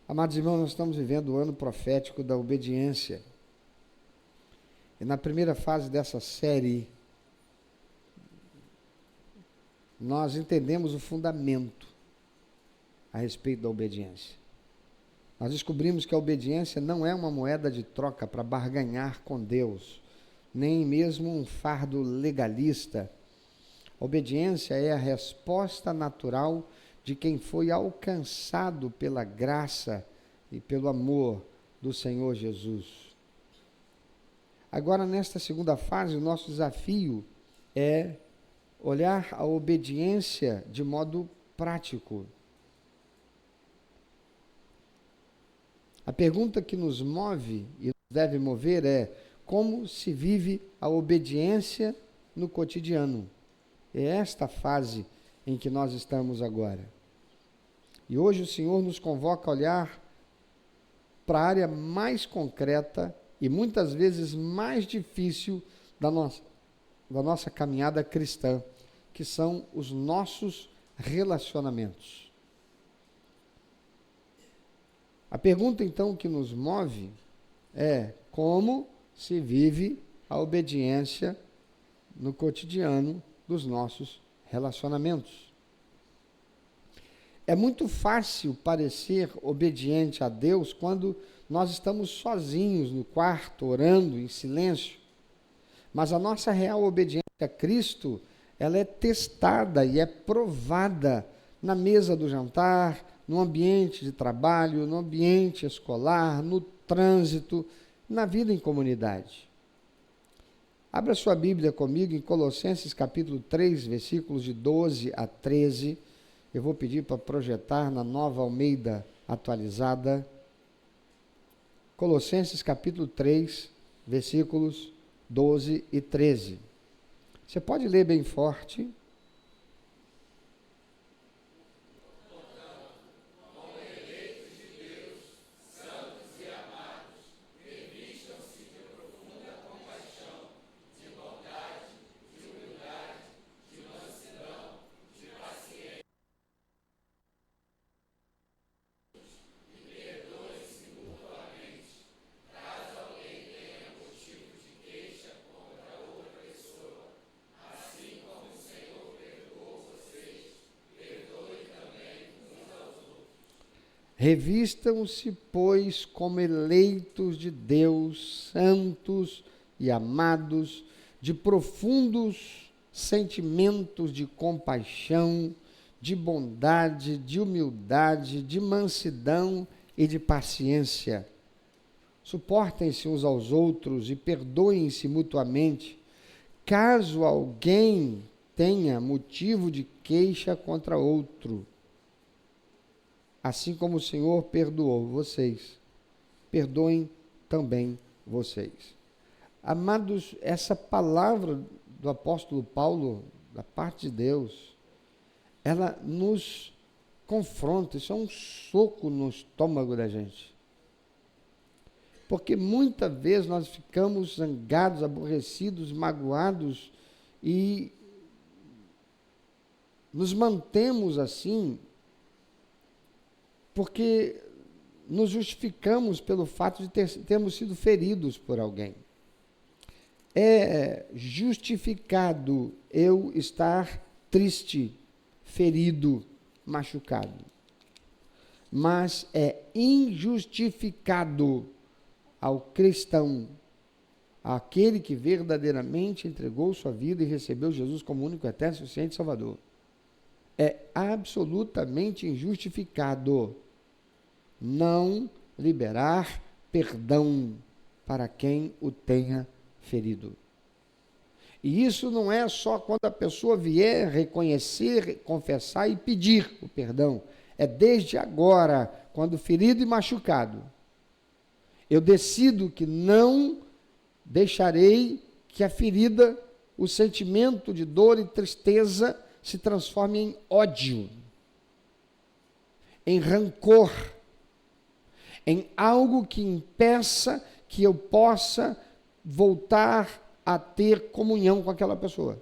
Amados irmãos, nós estamos vivendo o ano profético da obediência. E na primeira fase dessa série, nós entendemos o fundamento a respeito da obediência. Nós descobrimos que a obediência não é uma moeda de troca para barganhar com Deus, nem mesmo um fardo legalista. A obediência é a resposta natural de quem foi alcançado pela graça e pelo amor do Senhor Jesus. Agora, nesta segunda fase, o nosso desafio é olhar a obediência de modo prático. A pergunta que nos move e nos deve mover é: como se vive a obediência no cotidiano? É esta fase em que nós estamos agora. E hoje o Senhor nos convoca a olhar para a área mais concreta e muitas vezes mais difícil da nossa caminhada cristã, que são os nossos relacionamentos. A pergunta então que nos move é: como se vive a obediência no cotidiano dos nossos relacionamentos? É muito fácil parecer obediente a Deus quando nós estamos sozinhos no quarto, orando em silêncio. Mas a nossa real obediência a Cristo, ela é testada e é provada na mesa do jantar, no ambiente de trabalho, no ambiente escolar, no trânsito, na vida em comunidade. Abra sua Bíblia comigo em Colossenses capítulo 3, versículos de 12 a 13. Eu vou pedir para projetar na Nova Almeida atualizada. Colossenses capítulo 3, versículos 12 e 13. Você pode ler bem forte. Revistam-se, pois, como eleitos de Deus, santos e amados, de profundos sentimentos de compaixão, de bondade, de humildade, de mansidão e de paciência. Suportem-se uns aos outros e perdoem-se mutuamente, caso alguém tenha motivo de queixa contra outro. Assim como o Senhor perdoou vocês, perdoem também vocês. Amados, essa palavra do apóstolo Paulo, da parte de Deus, ela nos confronta, isso é um soco no estômago da gente. Porque muitas vezes nós ficamos zangados, aborrecidos, magoados e nos mantemos assim porque nos justificamos pelo fato de termos sido feridos por alguém. É justificado eu estar triste, ferido, machucado. Mas é injustificado ao cristão, aquele que verdadeiramente entregou sua vida e recebeu Jesus como único, eterno, suficiente Salvador. É absolutamente injustificado não liberar perdão para quem o tenha ferido. E isso não é só quando a pessoa vier reconhecer, confessar e pedir o perdão. É desde agora, quando ferido e machucado. Eu decido que não deixarei que a ferida, o sentimento de dor e tristeza se transforme em ódio, em rancor, em algo que impeça que eu possa voltar a ter comunhão com aquela pessoa.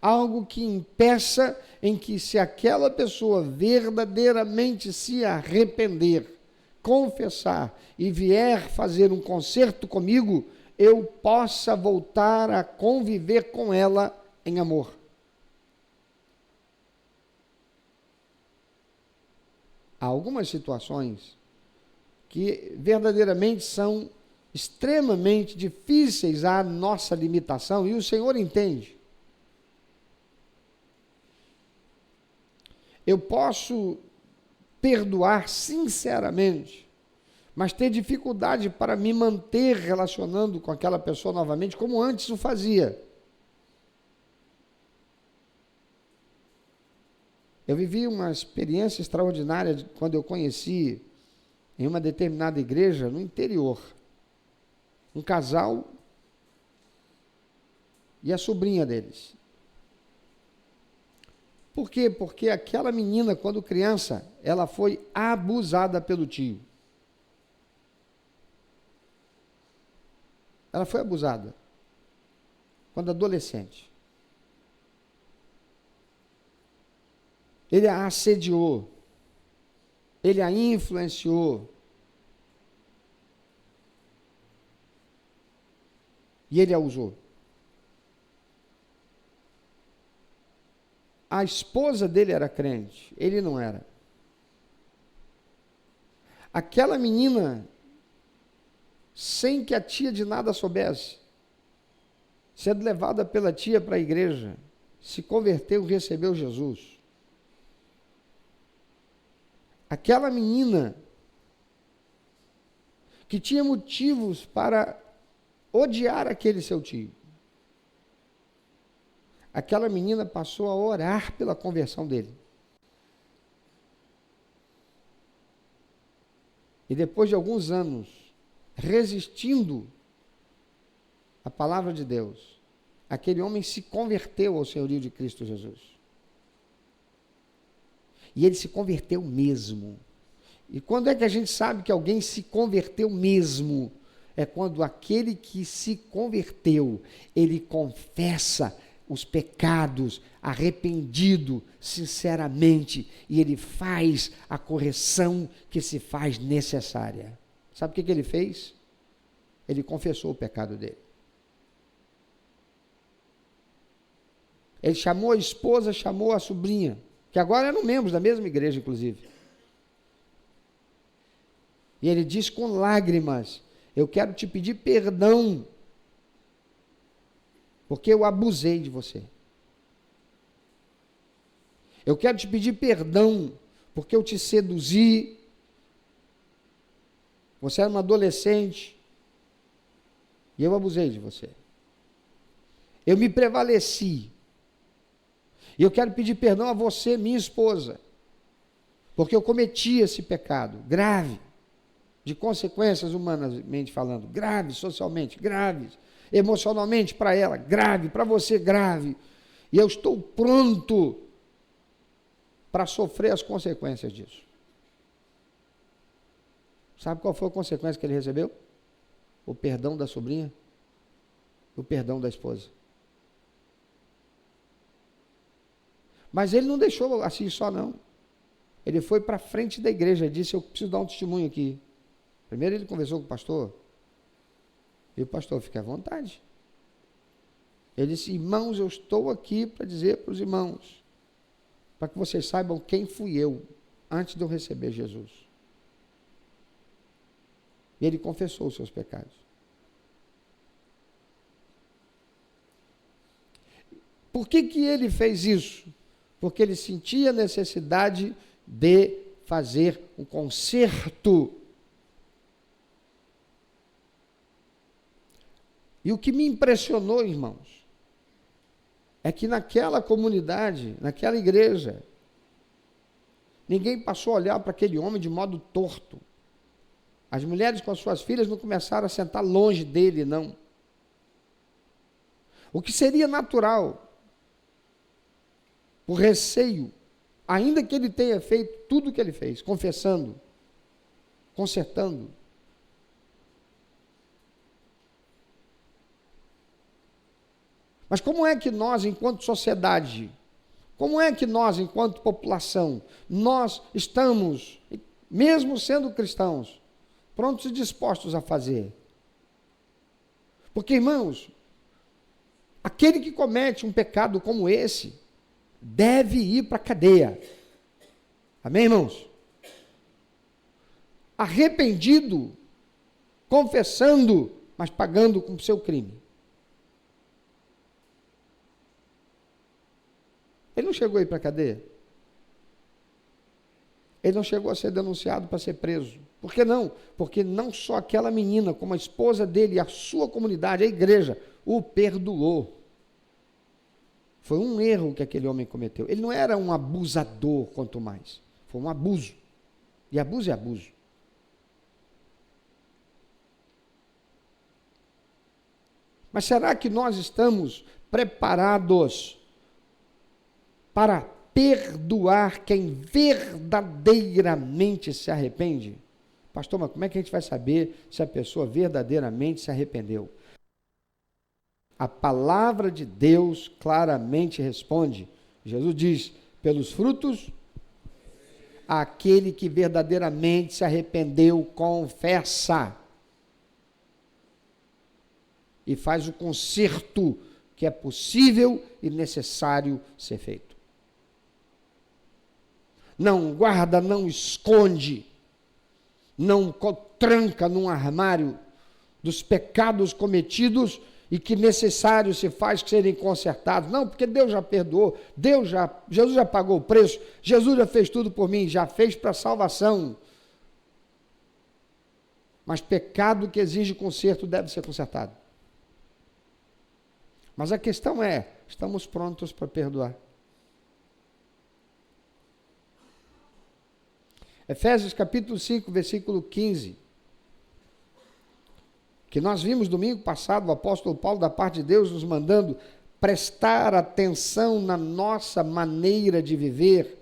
algo que impeça em que, se aquela pessoa verdadeiramente se arrepender, confessar e vier fazer um concerto comigo, eu possa voltar a conviver com ela em amor. Há algumas situações que verdadeiramente são extremamente difíceis à nossa limitação, e o Senhor entende. Eu posso perdoar sinceramente, mas ter dificuldade para me manter relacionando com aquela pessoa novamente, como antes o fazia. Eu vivi uma experiência extraordinária quando eu conheci, em uma determinada igreja, no interior, um casal e a sobrinha deles. Por quê? Porque aquela menina, quando criança, ela foi abusada pelo tio. Ela foi abusada quando adolescente. Ele a assediou, ele a influenciou, e ele a usou. A esposa dele era crente, ele não era. Aquela menina, sem que a tia de nada soubesse, sendo levada pela tia para a igreja, se converteu e recebeu Jesus. Aquela menina que tinha motivos para odiar aquele seu tio. Aquela menina passou a orar pela conversão dele. E depois de alguns anos, resistindo à palavra de Deus, aquele homem se converteu ao senhorio de Cristo Jesus. E ele se converteu mesmo. E quando é que a gente sabe que alguém se converteu mesmo? É quando aquele que se converteu, ele confessa os pecados, arrependido, sinceramente, e ele faz a correção que se faz necessária. Sabe o que ele fez? Ele confessou o pecado dele. Ele chamou a esposa, chamou a sobrinha, que agora eram membros da mesma igreja, inclusive. E ele diz com lágrimas: eu quero te pedir perdão, porque eu abusei de você. Eu quero te pedir perdão, porque eu te seduzi. Você era uma adolescente, e eu abusei de você. Eu me prevaleci. E eu quero pedir perdão a você, minha esposa, porque eu cometi esse pecado grave, de consequências humanamente falando, graves, socialmente, graves, emocionalmente para ela, grave, para você, grave. E eu estou pronto para sofrer as consequências disso. Sabe qual foi a consequência que ele recebeu? O perdão da sobrinha, o perdão da esposa. Mas ele não deixou assim só, não. Ele foi para frente da igreja e disse: eu preciso dar um testemunho aqui. Primeiro ele conversou com o pastor, e o pastor: fique à vontade. Ele disse: irmãos, eu estou aqui para dizer para os irmãos, para que vocês saibam quem fui eu, antes de eu receber Jesus. E ele confessou os seus pecados. Por que ele fez isso? Porque ele sentia a necessidade de fazer um conserto. E o que me impressionou, irmãos, é que naquela comunidade, naquela igreja, ninguém passou a olhar para aquele homem de modo torto. As mulheres com as suas filhas não começaram a sentar longe dele, não. O que seria natural, o receio, ainda que ele tenha feito tudo o que ele fez, confessando, consertando. Mas como é que nós, enquanto sociedade, como é que nós, enquanto população, nós estamos, mesmo sendo cristãos, prontos e dispostos a fazer? Porque, irmãos, aquele que comete um pecado como esse, deve ir para a cadeia. Amém, irmãos? Arrependido, confessando, mas pagando com o seu crime. Ele não chegou a ir para a cadeia. Ele não chegou a ser denunciado para ser preso. Por que não? Porque não só aquela menina, como a esposa dele e a sua comunidade, a igreja, o perdoou. Foi um erro que aquele homem cometeu. Ele não era um abusador, quanto mais. Foi um abuso. E abuso é abuso. Mas será que nós estamos preparados para perdoar quem verdadeiramente se arrepende? Pastor, mas como é que a gente vai saber se a pessoa verdadeiramente se arrependeu? A palavra de Deus claramente responde. Jesus diz, pelos frutos, aquele que verdadeiramente se arrependeu, confessa. E faz o conserto que é possível e necessário ser feito. Não guarda, não esconde, não tranca num armário dos pecados cometidos e que necessário se faz que serem consertados. Não, porque Deus já perdoou, Jesus já pagou o preço, Jesus já fez tudo por mim, já fez para a salvação. Mas pecado que exige conserto deve ser consertado. Mas a questão é, estamos prontos para perdoar? Efésios capítulo 5, versículo 15, que nós vimos domingo passado, o apóstolo Paulo, da parte de Deus, nos mandando prestar atenção na nossa maneira de viver,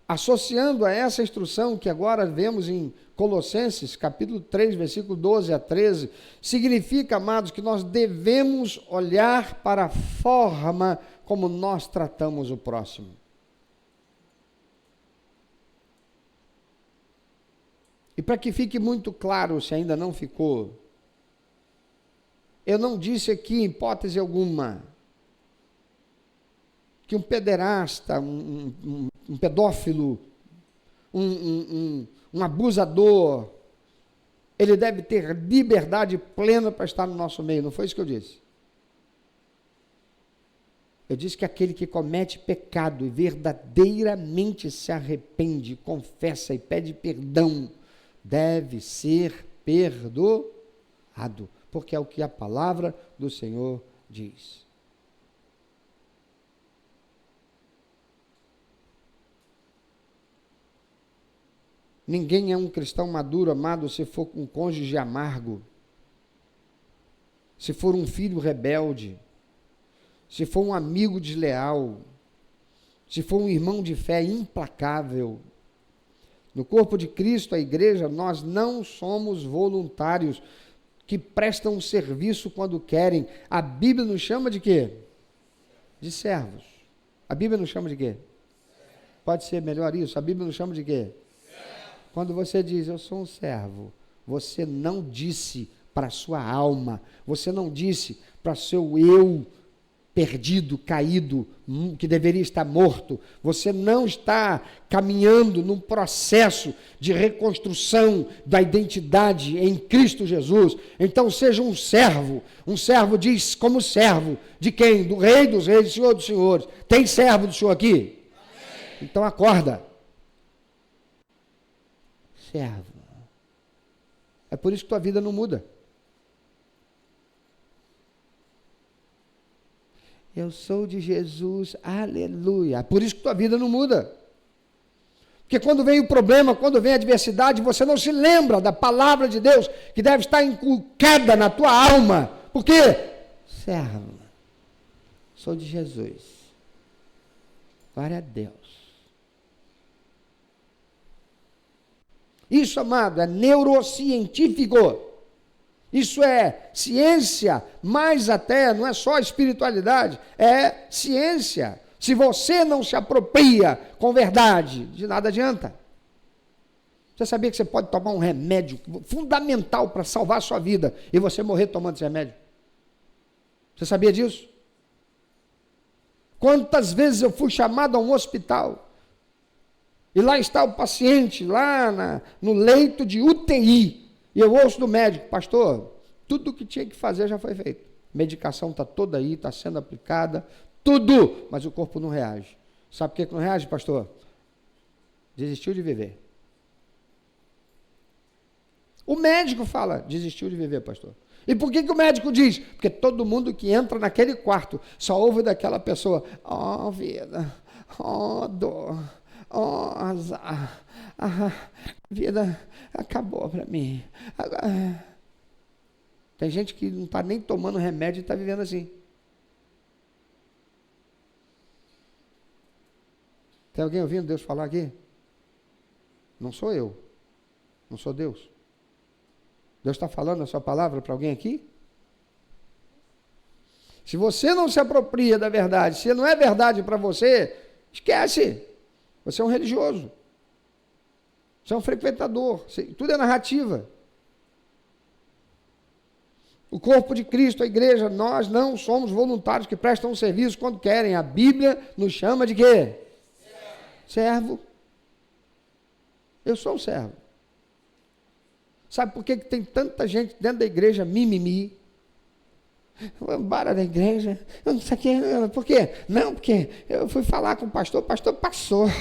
associando a essa instrução que agora vemos em Colossenses, capítulo 3, versículo 12 a 13, significa, amados, que nós devemos olhar para a forma como nós tratamos o próximo. E para que fique muito claro, se ainda não ficou, eu não disse aqui, em hipótese alguma, que um pederasta, um pedófilo, um abusador, ele deve ter liberdade plena para estar no nosso meio. Não foi isso que eu disse. Eu disse que aquele que comete pecado e verdadeiramente se arrepende, confessa e pede perdão, deve ser perdoado, porque é o que a palavra do Senhor diz. Ninguém é um cristão maduro, amado, se for um cônjuge amargo, se for um filho rebelde, se for um amigo desleal, se for um irmão de fé implacável. No corpo de Cristo, a igreja, nós não somos voluntários que prestam um serviço quando querem. A Bíblia nos chama de quê? De servos. A Bíblia nos chama de quê? Pode ser melhor isso? A Bíblia nos chama de quê? Quando você diz, eu sou um servo, você não disse para a sua alma, você não disse para o seu eu perdido, caído, que deveria estar morto. Você não está caminhando num processo de reconstrução da identidade em Cristo Jesus. Então seja um servo. Um servo diz como servo. De quem? Do Rei dos Reis, do Senhor dos Senhores. Tem servo do Senhor aqui? Amém. Então acorda. Servo. É por isso que tua vida não muda. Eu sou de Jesus, aleluia. Por isso que tua vida não muda. Porque quando vem o problema, quando vem a adversidade, você não se lembra da palavra de Deus, que deve estar inculcada na tua alma. Por quê? Servo, sou de Jesus. Glória a Deus. Isso, amado, é neurocientífico. Isso é ciência, mais até, não é só espiritualidade, é ciência. Se você não se apropria com verdade, de nada adianta. Você sabia que você pode tomar um remédio fundamental para salvar a sua vida e você morrer tomando esse remédio? Você sabia disso? Quantas vezes eu fui chamado a um hospital e lá está o paciente, lá no leito de UTI, e eu ouço do médico: pastor, tudo o que tinha que fazer já foi feito. Medicação está toda aí, está sendo aplicada, tudo, mas o corpo não reage. Sabe por que não reage, pastor? Desistiu de viver. O médico fala: desistiu de viver, pastor. E por que o médico diz? Porque todo mundo que entra naquele quarto só ouve daquela pessoa: ó vida, ó dor, ó azar, a vida acabou para mim. Tem gente que não está nem tomando remédio e está vivendo assim. Tem alguém ouvindo Deus falar aqui? Não sou eu, não sou Deus. Deus está falando a sua palavra para alguém aqui? Se você não se apropria da verdade, se não é verdade para você, esquece. Você é um religioso. Você é um frequentador. Tudo é narrativa. O corpo de Cristo, a igreja, nós não somos voluntários que prestam um serviço quando querem. A Bíblia nos chama de quê? Servo. Eu sou um servo. Sabe por que tem tanta gente dentro da igreja mimimi? Vamos embora da igreja. Eu não sei o que. Por quê? Não, porque eu fui falar com o pastor passou. O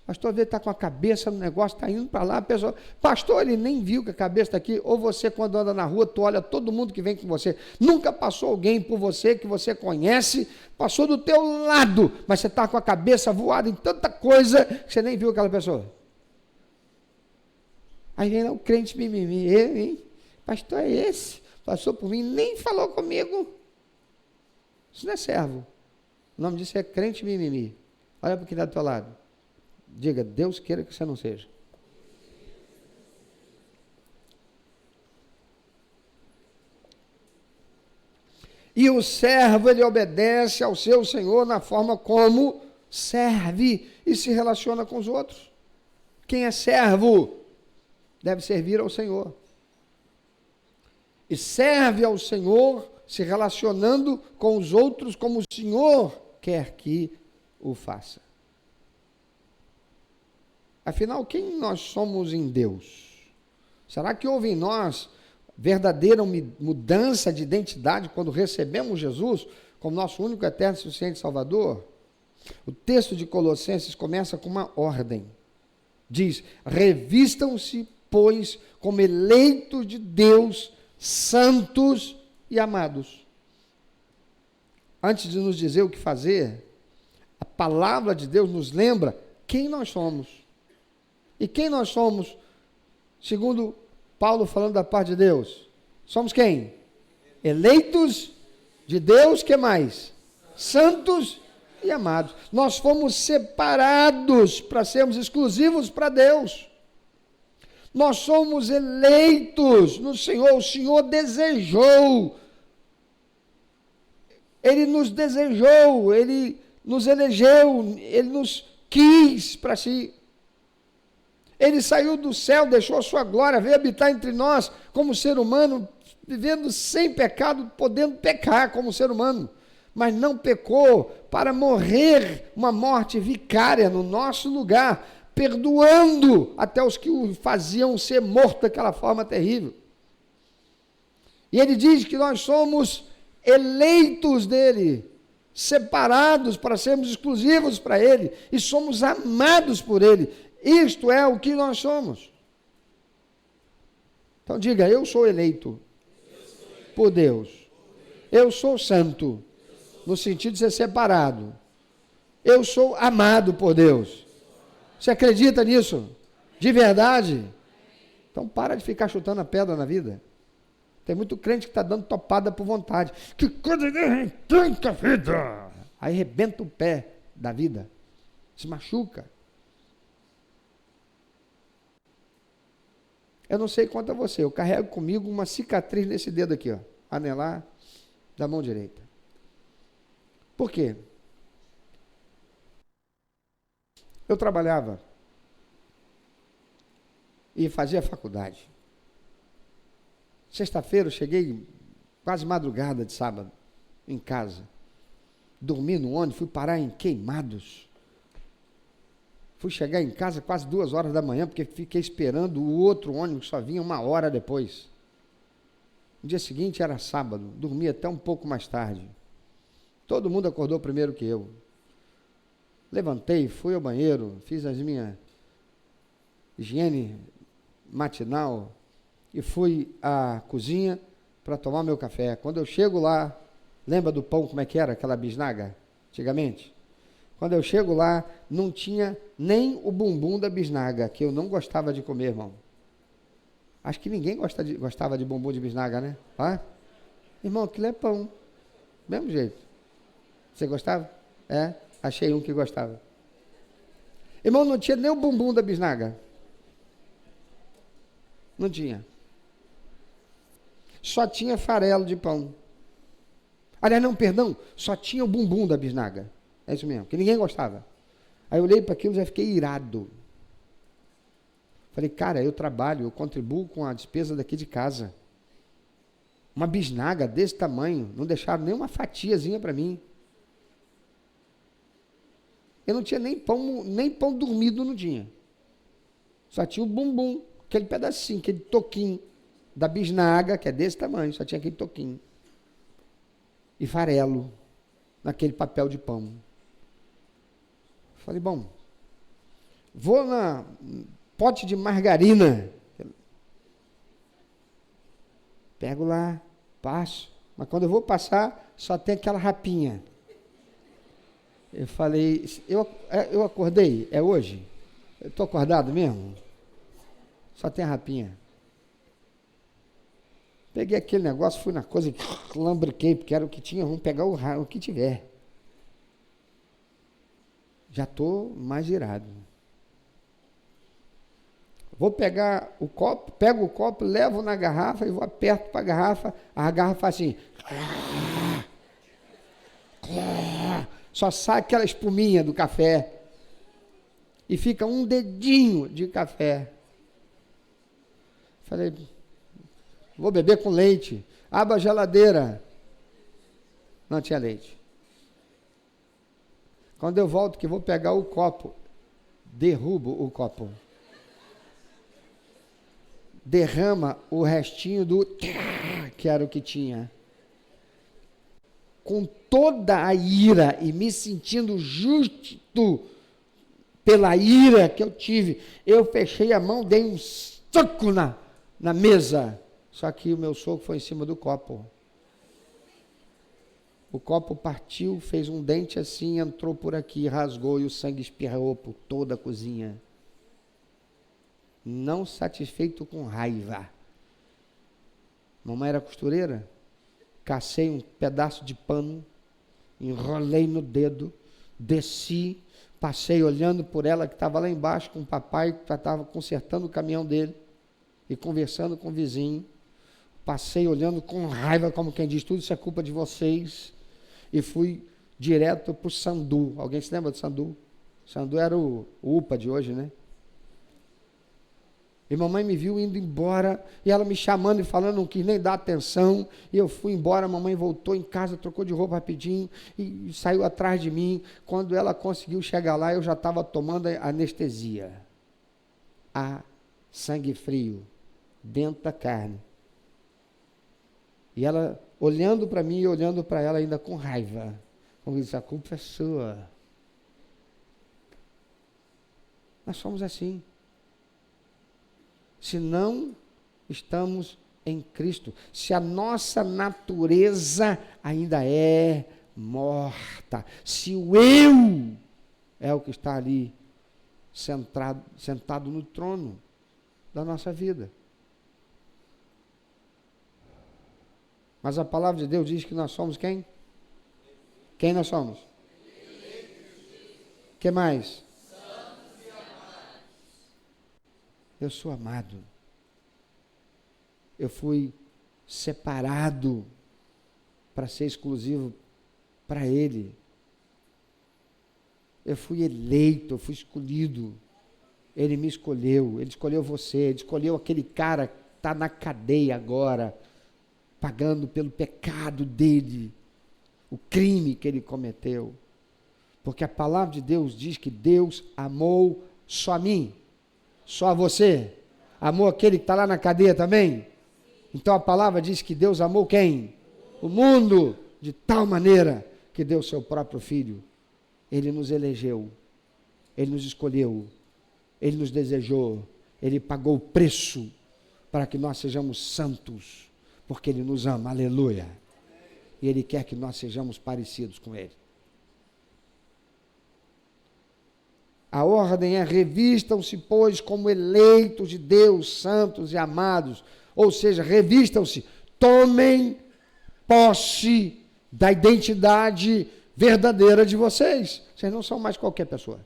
pastor às vezes está com a cabeça no negócio, está indo para lá, a pessoa, pastor, ele nem viu que a cabeça está aqui. Ou você, quando anda na rua, tu olha todo mundo que vem com você. Nunca passou alguém por você que você conhece, passou do teu lado, mas você está com a cabeça voada em tanta coisa que você nem viu aquela pessoa. Aí vem lá o crente mimimi, eu, hein? Pastor é esse, passou por mim, nem falou comigo. Isso não é servo. O nome disso é crente mimimi. Olha para quem está do teu lado. Diga: Deus queira que você não seja. E o servo, ele obedece ao seu senhor na forma como serve e se relaciona com os outros. Quem é servo deve servir ao Senhor. E serve ao Senhor se relacionando com os outros como o Senhor quer que o faça. Afinal, quem nós somos em Deus? Será que houve em nós verdadeira mudança de identidade quando recebemos Jesus como nosso único, eterno e suficiente Salvador? O texto de Colossenses começa com uma ordem. Diz: revistam-se, pois, como eleitos de Deus, santos e amados. Antes de nos dizer o que fazer, a palavra de Deus nos lembra quem nós somos. E quem nós somos, segundo Paulo falando da parte de Deus? Somos quem? Eleitos de Deus, que mais? Santos e amados. Nós fomos separados para sermos exclusivos para Deus. Nós somos eleitos no Senhor. O Senhor desejou. Ele nos desejou, Ele nos elegeu, Ele nos quis para si. Ele saiu do céu, deixou a sua glória, veio habitar entre nós como ser humano, vivendo sem pecado, podendo pecar como ser humano, mas não pecou para morrer uma morte vicária no nosso lugar, perdoando até os que o faziam ser morto daquela forma terrível. E ele diz que nós somos eleitos dele, separados para sermos exclusivos para ele, e somos amados por ele. Isto é o que nós somos. Então diga: eu sou eleito por Deus. Eu sou santo, no sentido de ser separado. Eu sou amado por Deus. Você acredita nisso? De verdade? Então para de ficar chutando a pedra na vida. Tem muito crente que está dando topada por vontade. Que coisa irritante a vida! Aí arrebenta o pé da vida. Se machuca. Eu não sei quanto a você, eu carrego comigo uma cicatriz nesse dedo aqui, ó, anelar da mão direita. Por quê? Eu trabalhava e fazia faculdade. Sexta-feira eu cheguei quase madrugada de sábado em casa. Dormi no ônibus, fui parar em Queimados. Fui chegar em casa quase 2 horas da manhã, porque fiquei esperando o outro ônibus, que só vinha 1 hora depois. No dia seguinte era sábado, dormi até um pouco mais tarde. Todo mundo acordou primeiro que eu. Levantei, fui ao banheiro, fiz as minhas higiene matinal e fui à cozinha para tomar meu café. Quando eu chego lá, lembra do pão como é que era, aquela bisnaga, antigamente? Quando eu chego lá, não tinha nem o bumbum da bisnaga, que eu não gostava de comer, irmão. Acho que ninguém gostava de bumbum de bisnaga, né? Ah? Irmão, aquilo é pão. Mesmo jeito. Você gostava? É, achei um que gostava. Irmão, não tinha nem o bumbum da bisnaga. Não tinha. Só tinha farelo de pão. Aliás, não, perdão, só tinha o bumbum da bisnaga. É isso mesmo, que ninguém gostava. Aí eu olhei para aquilo e já fiquei irado. Falei, cara, eu trabalho, eu contribuo com a despesa daqui de casa. Uma bisnaga desse tamanho, não deixaram nem uma fatiazinha para mim. Eu não tinha nem pão dormido não tinha. Só tinha o bumbum, aquele pedacinho, aquele toquinho da bisnaga, que é desse tamanho, só tinha aquele toquinho. E farelo, naquele papel de pão. Falei, bom, vou na pote de margarina. Pego lá, passo. Mas quando eu vou passar, só tem aquela rapinha. Eu falei, eu acordei? É hoje? Eu estou acordado mesmo? Só tem a rapinha. Peguei aquele negócio, fui na coisa, lambriquei, porque era o que tinha, vamos pegar o que tiver. Já estou mais irado. Vou pegar o copo, pego o copo, levo na garrafa e vou aperto para a garrafa faz assim. Só sai aquela espuminha do café. E fica um dedinho de café. Falei, vou beber com leite. Abra a geladeira. Não tinha leite. Quando eu volto que vou pegar o copo, derrubo o copo. Derrama o restinho do que era o que tinha. Com toda a ira e me sentindo justo pela ira que eu tive, eu fechei a mão, dei um soco na mesa. Só que o meu soco foi em cima do copo. O copo partiu, fez um dente assim, entrou por aqui, rasgou e o sangue espirrou por toda a cozinha. Não satisfeito, com raiva. Mamãe era costureira. Cacei um pedaço de pano, enrolei no dedo, desci, passei olhando por ela que estava lá embaixo com o papai que estava consertando o caminhão dele e conversando com o vizinho. Passei olhando com raiva, como quem diz, tudo isso é culpa de vocês. E fui direto para o Sandu. Alguém se lembra do Sandu? Sandu era o UPA de hoje, né? E mamãe me viu indo embora, e ela me chamando e falando, não quis nem dar atenção, e eu fui embora, a mamãe voltou em casa, trocou de roupa rapidinho, e saiu atrás de mim. Quando ela conseguiu chegar lá, eu já estava tomando anestesia. A sangue frio, dentro da carne. E ela olhando para mim e olhando para ela ainda com raiva. Como diz, a culpa é sua. Nós somos assim. Se não estamos em Cristo, se a nossa natureza ainda é morta, se o eu é o que está ali sentado no trono da nossa vida. Mas a palavra de Deus diz que nós somos quem? Quem nós somos? O que mais? Eu sou amado. Eu fui separado para ser exclusivo para Ele. Eu fui eleito, eu fui escolhido. Ele me escolheu, Ele escolheu você, Ele escolheu aquele cara que está na cadeia agora, pagando pelo pecado dele, o crime que ele cometeu. Porque a palavra de Deus diz que Deus amou só a mim, só a você. Amou aquele que está lá na cadeia também? Então a palavra diz que Deus amou quem? O mundo, de tal maneira que deu seu próprio Filho. Ele nos elegeu, Ele nos escolheu, Ele nos desejou, Ele pagou o preço para que nós sejamos santos, porque Ele nos ama, aleluia. E Ele quer que nós sejamos parecidos com Ele. A ordem é: revistam-se, pois, como eleitos de Deus, santos e amados. Ou seja, revistam-se, tomem posse da identidade verdadeira de vocês. Vocês não são mais qualquer pessoa.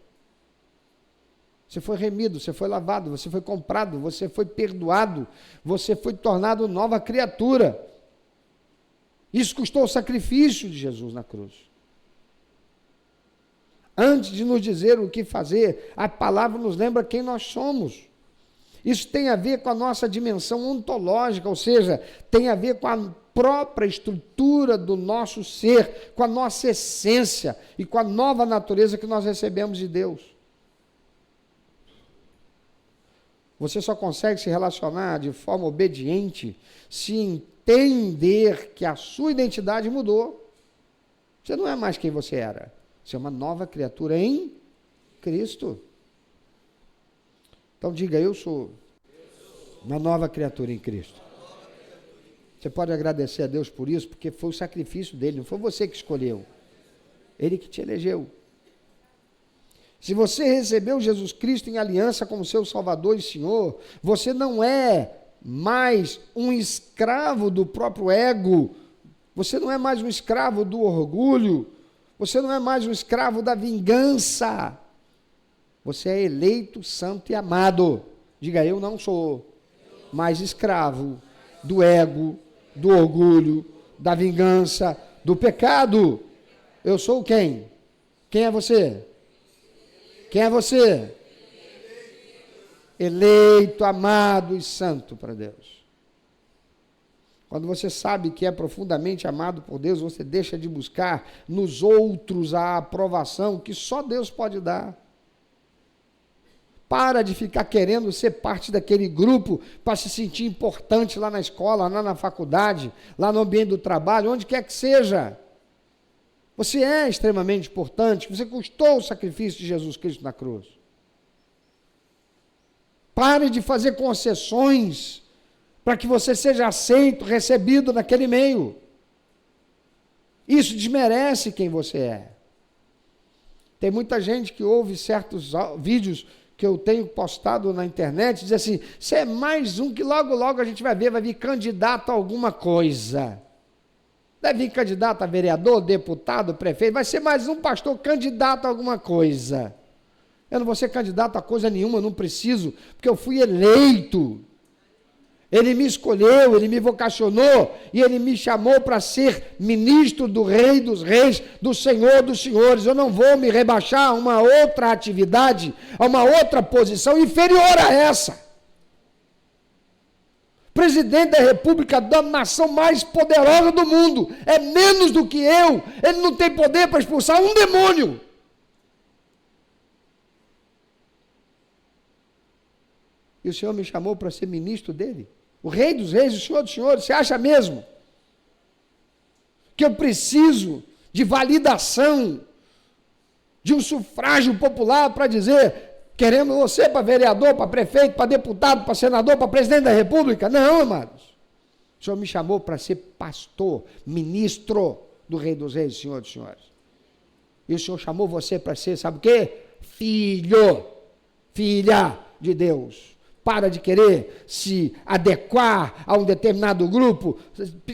Você foi remido, você foi lavado, você foi comprado, você foi perdoado, você foi tornado nova criatura. Isso custou o sacrifício de Jesus na cruz. Antes de nos dizer o que fazer, a palavra nos lembra quem nós somos. Isso tem a ver com a nossa dimensão ontológica, ou seja, tem a ver com a própria estrutura do nosso ser, com a nossa essência e com a nova natureza que nós recebemos de Deus. Você só consegue se relacionar de forma obediente se entender que a sua identidade mudou. Você não é mais quem você era. Você é uma nova criatura em Cristo. Então diga: eu sou uma nova criatura em Cristo. Você pode agradecer a Deus por isso, porque foi o sacrifício dele, não foi você que escolheu. Ele que te elegeu. Se você recebeu Jesus Cristo em aliança como seu Salvador e Senhor, você não é mais um escravo do próprio ego, você não é mais um escravo do orgulho, você não é mais um escravo da vingança. Você é eleito, santo e amado. Diga: eu não sou mais escravo do ego, do orgulho, da vingança, do pecado. Eu sou quem? Quem é você? Quem é você? Eleito, amado e santo para Deus. Quando você sabe que é profundamente amado por Deus, você deixa de buscar nos outros a aprovação que só Deus pode dar. Para de ficar querendo ser parte daquele grupo para se sentir importante lá na escola, lá na faculdade, lá no ambiente do trabalho, onde quer que seja. Você é extremamente importante, você custou o sacrifício de Jesus Cristo na cruz. Pare de fazer concessões para que você seja aceito, recebido naquele meio. Isso desmerece quem você é. Tem muita gente que ouve certos vídeos que eu tenho postado na internet, diz assim: você é mais um que logo logo a gente vai ver, vai vir candidato a alguma coisa. Deve vir candidato a vereador, deputado, prefeito, vai ser mais um pastor candidato a alguma coisa. Eu não vou ser candidato a coisa nenhuma, eu não preciso, porque eu fui eleito. Ele me escolheu, Ele me vocacionou, e Ele me chamou para ser ministro do Rei dos Reis, do Senhor dos Senhores. Eu não vou me rebaixar a uma outra atividade, a uma outra posição inferior a essa. Presidente da República, da nação mais poderosa do mundo, é menos do que eu. Ele não tem poder para expulsar um demônio. E o Senhor me chamou para ser ministro dele. O Rei dos Reis, o Senhor dos Senhores. Você acha mesmo que eu preciso de validação de um sufrágio popular para dizer: queremos você para vereador, para prefeito, para deputado, para senador, para presidente da República? Não, amados. O Senhor me chamou para ser pastor, ministro do Rei dos Reis, Senhor dos Senhores. E o Senhor chamou você para ser, sabe o quê? Filho, filha de Deus. Para de querer se adequar a um determinado grupo,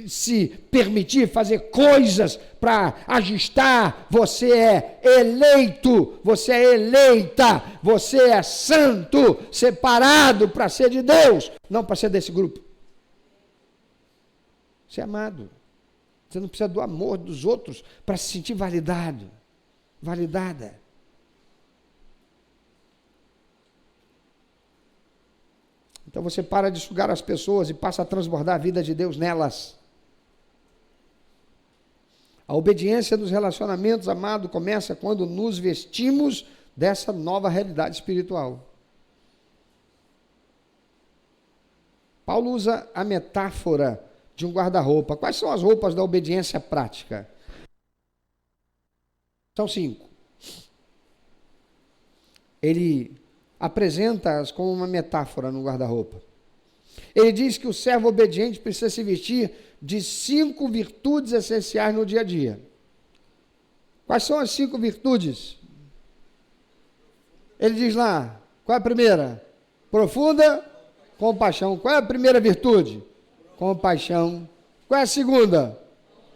se permitir fazer coisas para ajustar. Você é eleito, você é eleita, você é santo, separado para ser de Deus, não para ser desse grupo. ser amado. Você não precisa do amor dos outros para se sentir validado, validada. Então você para de sugar as pessoas e passa a transbordar a vida de Deus nelas. A obediência dos relacionamentos, amado, começa quando nos vestimos dessa nova realidade espiritual. Paulo usa a metáfora de um guarda-roupa. Quais são as roupas da obediência prática? São 5. Ele apresenta-as como uma metáfora no guarda-roupa. Ele diz que o servo obediente precisa se vestir de 5 virtudes essenciais no dia a dia. Quais são as 5 virtudes? Ele diz lá, qual é a primeira? Profunda compaixão. Qual é a primeira virtude? Compaixão. Qual é a segunda?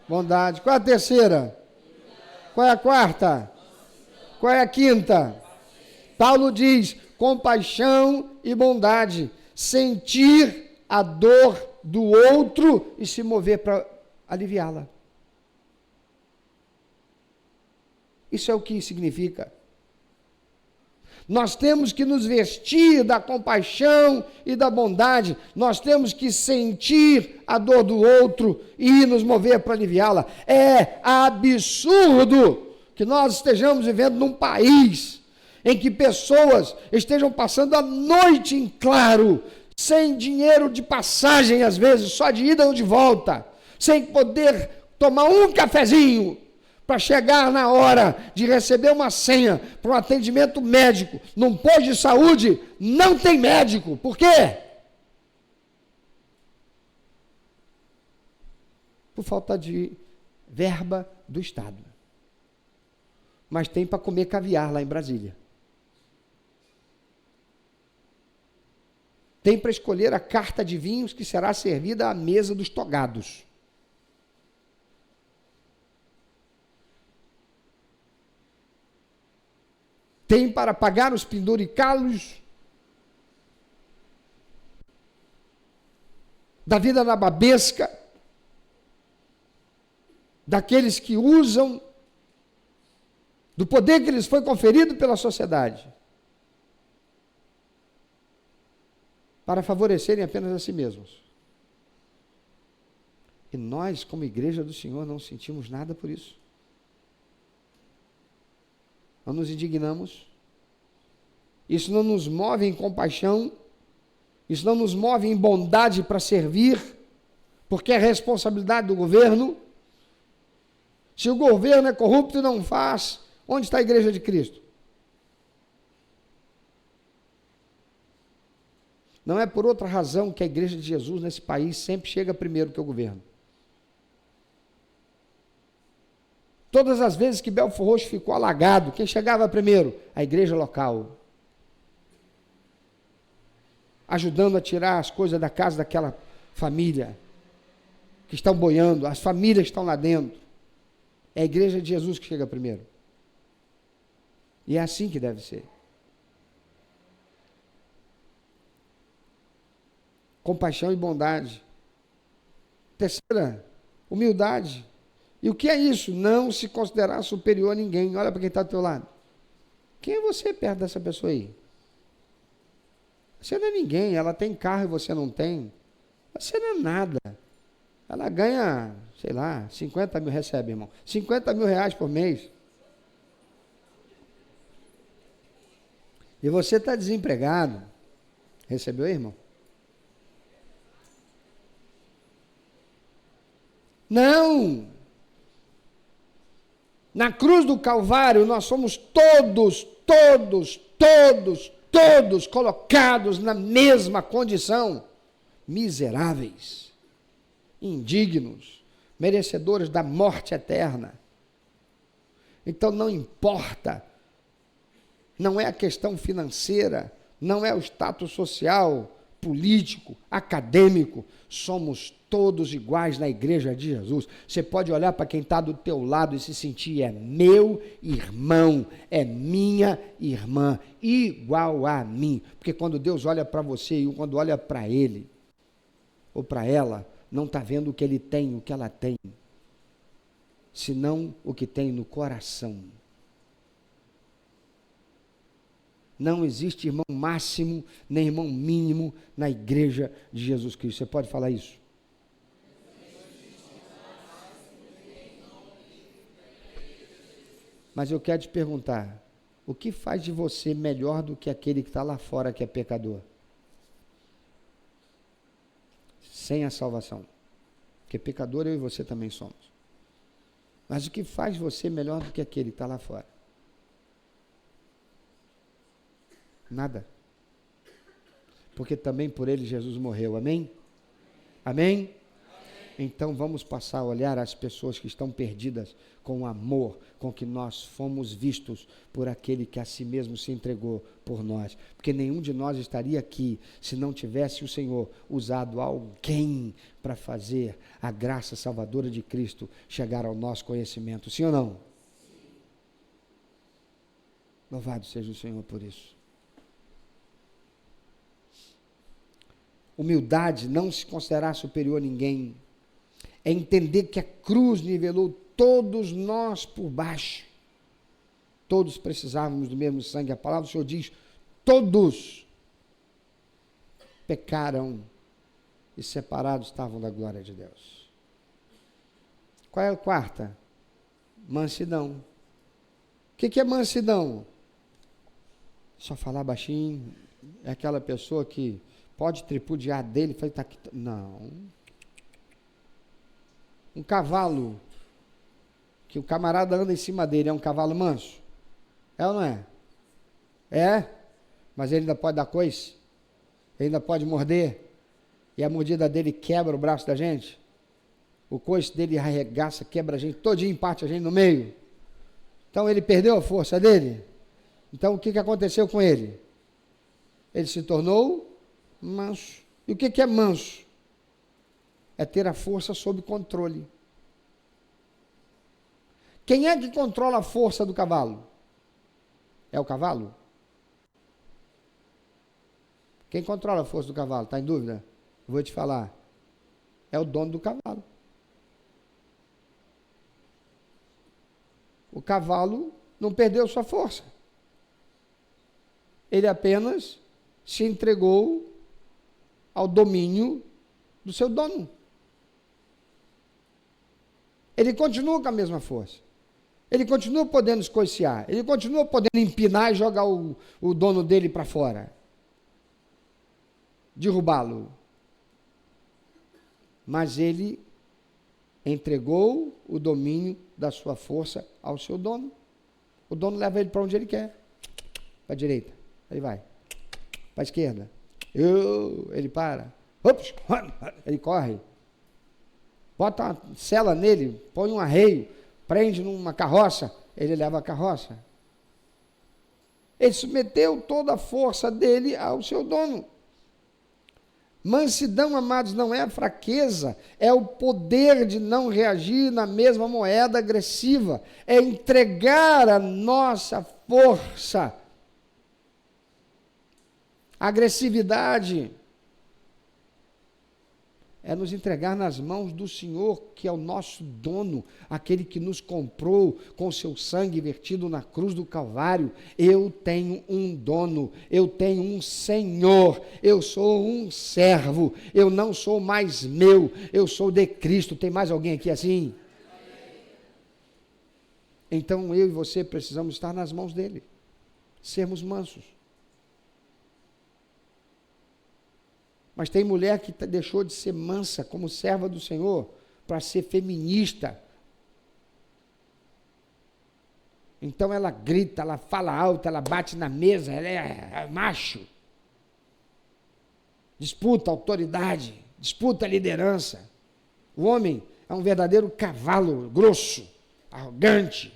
Bondade. Qual é a terceira? Qual é a quarta? Qual é a quinta? Paulo diz, compaixão e bondade. Sentir a dor do outro e se mover para aliviá-la. Isso é o que significa. Nós temos que nos vestir da compaixão e da bondade. Nós temos que sentir a dor do outro e nos mover para aliviá-la. É absurdo que nós estejamos vivendo num país em que pessoas estejam passando a noite em claro, sem dinheiro de passagem, às vezes, só de ida ou de volta, sem poder tomar um cafezinho, para chegar na hora de receber uma senha para um atendimento médico, num posto de saúde, não tem médico. Por quê? Por falta de verba do Estado. Mas tem para comer caviar lá em Brasília. Tem para escolher a carta de vinhos que será servida à mesa dos togados. Tem para pagar os penduricalos da vida nababesca, daqueles que usam do poder que lhes foi conferido pela sociedade para favorecerem apenas a si mesmos. E nós, como igreja do Senhor, não sentimos nada por isso. Não nos indignamos. Isso não nos move em compaixão. Isso não nos move em bondade para servir, porque é responsabilidade do governo. Se o governo é corrupto e não faz, onde está a igreja de Cristo? Não é por outra razão que a igreja de Jesus nesse país sempre chega primeiro que o governo. Todas as vezes que Belford Roxo ficou alagado, quem chegava primeiro? A igreja local. Ajudando a tirar as coisas da casa daquela família que estão boiando, as famílias que estão lá dentro. É a igreja de Jesus que chega primeiro. E é assim que deve ser. Compaixão e bondade. Terceira, humildade. E o que é isso? Não se considerar superior a ninguém. Olha para quem está do teu lado. Quem é você perto dessa pessoa aí? Você não é ninguém. Ela tem carro e você não tem. Você não é nada. Ela ganha, sei lá, 50 mil, recebe, irmão. 50 mil reais por mês. E você está desempregado. Recebeu, irmão? Não! Na cruz do Calvário, nós somos todos colocados na mesma condição, miseráveis, indignos, merecedores da morte eterna. Então não importa, não é a questão financeira, não é o status social, político, acadêmico, somos todos iguais na igreja de Jesus. Você pode olhar para quem está do teu lado e se sentir, é meu irmão, é minha irmã, igual a mim. Porque quando Deus olha para você e quando olha para ele, ou para ela, não está vendo o que ele tem, o que ela tem, senão o que tem no coração. Não existe irmão máximo, nem irmão mínimo na igreja de Jesus Cristo. Você pode falar isso? Mas eu quero te perguntar, o que faz de você melhor do que aquele que está lá fora que é pecador? Sem a salvação. Porque pecador eu e você também somos. Mas o que faz você melhor do que aquele que está lá fora? Nada. Porque também por ele Jesus morreu, amém? Amém? Então vamos passar a olhar as pessoas que estão perdidas com o amor com que nós fomos vistos por aquele que a si mesmo se entregou por nós. Porque nenhum de nós estaria aqui se não tivesse o Senhor usado alguém para fazer a graça salvadora de Cristo chegar ao nosso conhecimento. Sim ou não? Louvado seja o Senhor por isso. Humildade, não se considerar superior a ninguém, é entender que a cruz nivelou todos nós por baixo. Todos precisávamos do mesmo sangue. A palavra do Senhor diz, todos pecaram e separados estavam da glória de Deus. Qual é a quarta? Mansidão. O que é mansidão? Só falar baixinho, é aquela pessoa que pode tripudiar dele, fala, tá aqui, não. Um cavalo, que o camarada anda em cima dele, é um cavalo manso? É ou não é? É, mas ele ainda pode dar coice? Ele ainda pode morder? E a mordida dele quebra o braço da gente? O coice dele arregaça, quebra a gente, todinho parte a gente no meio. Então ele perdeu a força dele? Então o que aconteceu com ele? Ele se tornou manso. E o que é manso? É ter a força sob controle. Quem é que controla a força do cavalo? É o cavalo? Quem controla a força do cavalo? Está em dúvida? Eu vou te falar. É o dono do cavalo. O cavalo não perdeu sua força. Ele apenas se entregou ao domínio do seu dono. Ele continua com a mesma força. Ele continua podendo escoiciar. Ele continua podendo empinar e jogar o dono dele para fora. Derrubá-lo. Mas ele entregou o domínio da sua força ao seu dono. O dono leva ele para onde ele quer. Para a direita. Ele vai. Para a esquerda. Ele para. Ele corre. Bota uma sela nele, põe um arreio, prende numa carroça, ele leva a carroça. Ele submeteu toda a força dele ao seu dono. Mansidão, amados, não é a fraqueza, é o poder de não reagir na mesma moeda agressiva, é entregar a nossa força. A agressividade é nos entregar nas mãos do Senhor, que é o nosso dono, aquele que nos comprou com seu sangue vertido na cruz do Calvário. Eu tenho um dono, eu tenho um Senhor, eu sou um servo, eu não sou mais meu, eu sou de Cristo. Tem mais alguém aqui assim? Então eu e você precisamos estar nas mãos dele, sermos mansos. Mas tem mulher que deixou de ser mansa como serva do Senhor para ser feminista. Então ela grita, ela fala alto, ela bate na mesa, ela é macho. Disputa a autoridade, disputa a liderança. O homem é um verdadeiro cavalo grosso, arrogante.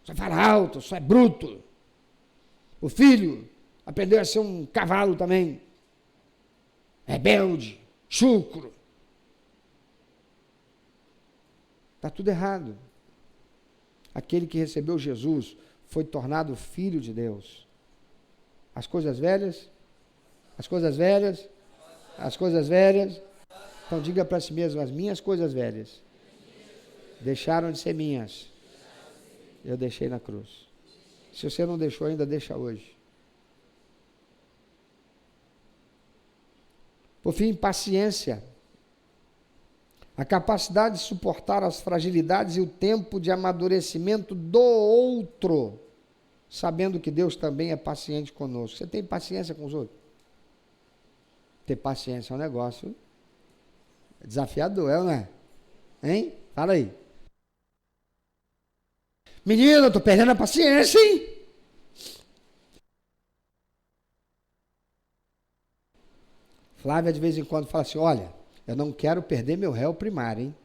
Só fala alto, só é bruto. O filho aprendeu a ser um cavalo também. Rebelde, chucro. Está tudo errado. Aquele que recebeu Jesus foi tornado filho de Deus. As coisas velhas, as coisas velhas, as coisas velhas Então diga para si mesmo, as minhas coisas velhas deixaram de ser minhas. Eu deixei na cruz. Se você não deixou ainda, deixa hoje. Por fim, paciência. A capacidade de suportar as fragilidades e o tempo de amadurecimento do outro, sabendo que Deus também é paciente conosco. Você tem paciência com os outros? Ter paciência é um negócio desafiador, não é? Hein? Fala aí. Menino, eu tô perdendo a paciência, hein? Flávia de vez em quando fala assim, olha, eu não quero perder meu réu primário, hein?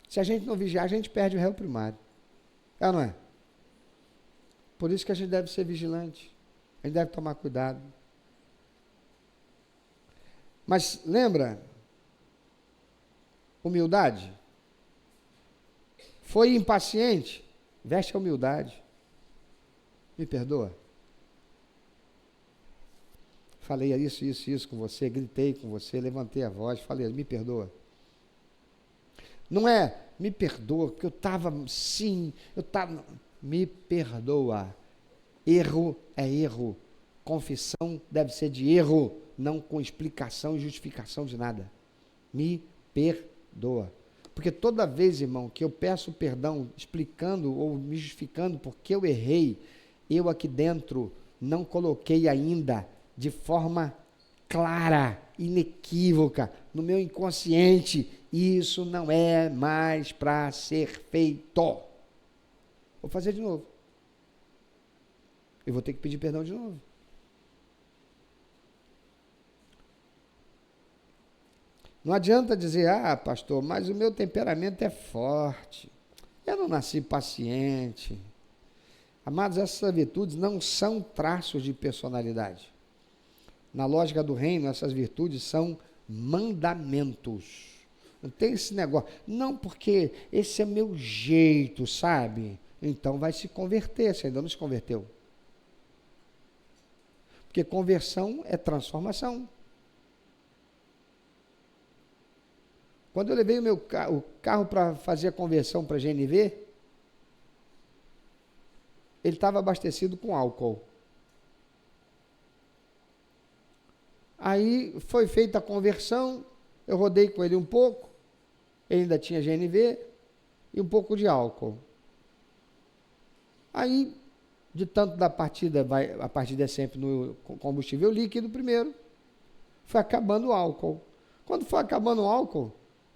Se a gente não vigiar, a gente perde o réu primário. É ou não é? Por isso que a gente deve ser vigilante. A gente deve tomar cuidado. Mas lembra, humildade. Foi impaciente, veste a humildade. Me perdoa. Falei isso com você, gritei com você, levantei a voz, falei, me perdoa. Não é, me perdoa, porque eu estava, sim, eu estava, me perdoa. Erro é erro. Confissão deve ser de erro, não com explicação e justificação de nada. Me perdoa. Porque toda vez, irmão, que eu peço perdão, explicando ou me justificando porque eu errei, eu aqui dentro não coloquei ainda de forma clara, inequívoca, no meu inconsciente, isso não é mais para ser feito. Vou fazer de novo. Eu vou ter que pedir perdão de novo. Não adianta dizer, pastor, mas o meu temperamento é forte. Eu não nasci paciente. Amados, essas virtudes não são traços de personalidade. Na lógica do reino, essas virtudes são mandamentos. Não tem esse negócio. Não, porque esse é meu jeito, sabe? Então vai se converter, você ainda não se converteu. Porque conversão é transformação. Quando eu levei o carro para fazer a conversão para GNV, ele estava abastecido com álcool. Aí foi feita a conversão, eu rodei com ele um pouco, ele ainda tinha GNV e um pouco de álcool. Aí, de tanto da partida, a partida é sempre no combustível líquido primeiro, foi acabando o álcool. Quando foi acabando o álcool,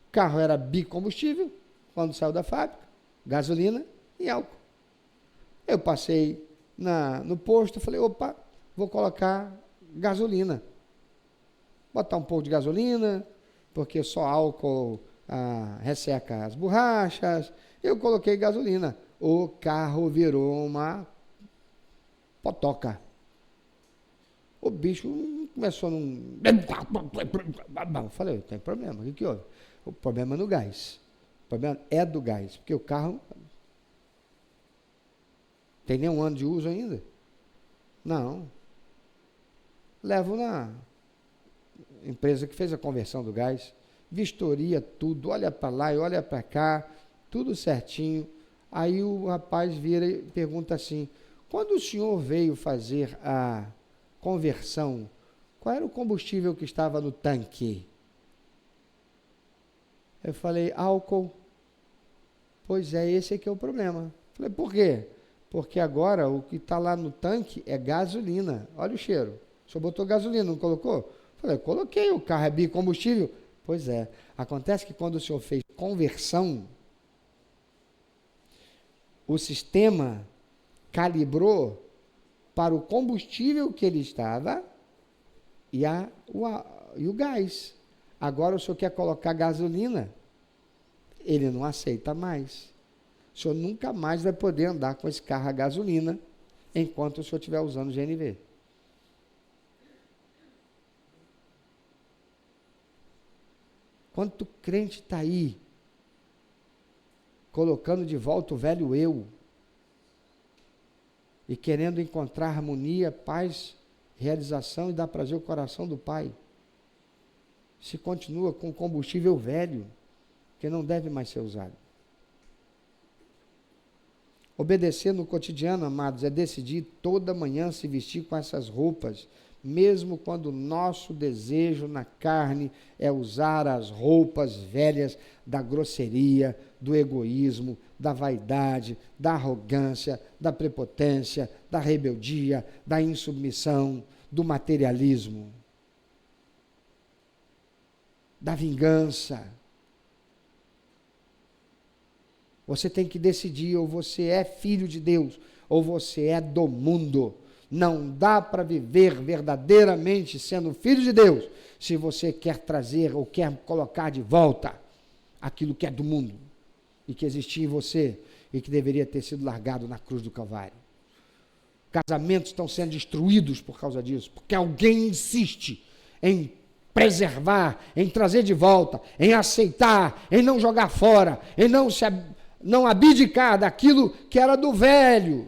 o carro era bicombustível, quando saiu da fábrica, gasolina e álcool. Eu passei no posto, falei, opa, vou colocar gasolina. Botar um pouco de gasolina, porque só álcool resseca as borrachas. Eu coloquei gasolina. O carro virou uma potoca. O bicho começou num... Falei, tem problema, o que houve? O problema é no gás. O problema é do gás, porque o carro... Tem nem um ano de uso ainda? Não. Levo na empresa que fez a conversão do gás, vistoria tudo, olha para lá e olha para cá, tudo certinho. Aí o rapaz vira e pergunta assim, quando o senhor veio fazer a conversão, qual era o combustível que estava no tanque? Eu falei, álcool. Pois é, esse aqui é o problema. Falei, por quê? Porque agora o que está lá no tanque é gasolina. Olha o cheiro. O senhor botou gasolina, não colocou? Falei, coloquei, o carro é bicombustível. Pois é. Acontece que quando o senhor fez conversão, o sistema calibrou para o combustível que ele estava e o gás. Agora o senhor quer colocar gasolina, ele não aceita mais. O senhor nunca mais vai poder andar com esse carro a gasolina enquanto o senhor estiver usando GNV. Quanto crente está aí, colocando de volta o velho eu, e querendo encontrar harmonia, paz realização e dá prazer ao coração do Pai. Se continua com combustível velho, que não deve mais ser usado. Obedecer no cotidiano, amados, é decidir toda manhã se vestir com essas roupas, mesmo quando o nosso desejo na carne é usar as roupas velhas da grosseria, do egoísmo, da vaidade, da arrogância, da prepotência, da rebeldia, da insubmissão, do materialismo, da vingança. Você tem que decidir, ou você é filho de Deus, ou você é do mundo. Não dá para viver verdadeiramente sendo filho de Deus, se você quer trazer ou quer colocar de volta aquilo que é do mundo, e que existia em você, e que deveria ter sido largado na cruz do Calvário. Casamentos estão sendo destruídos por causa disso, porque alguém insiste em preservar, em trazer de volta, em aceitar, em não jogar fora, em não abdicar daquilo que era do velho,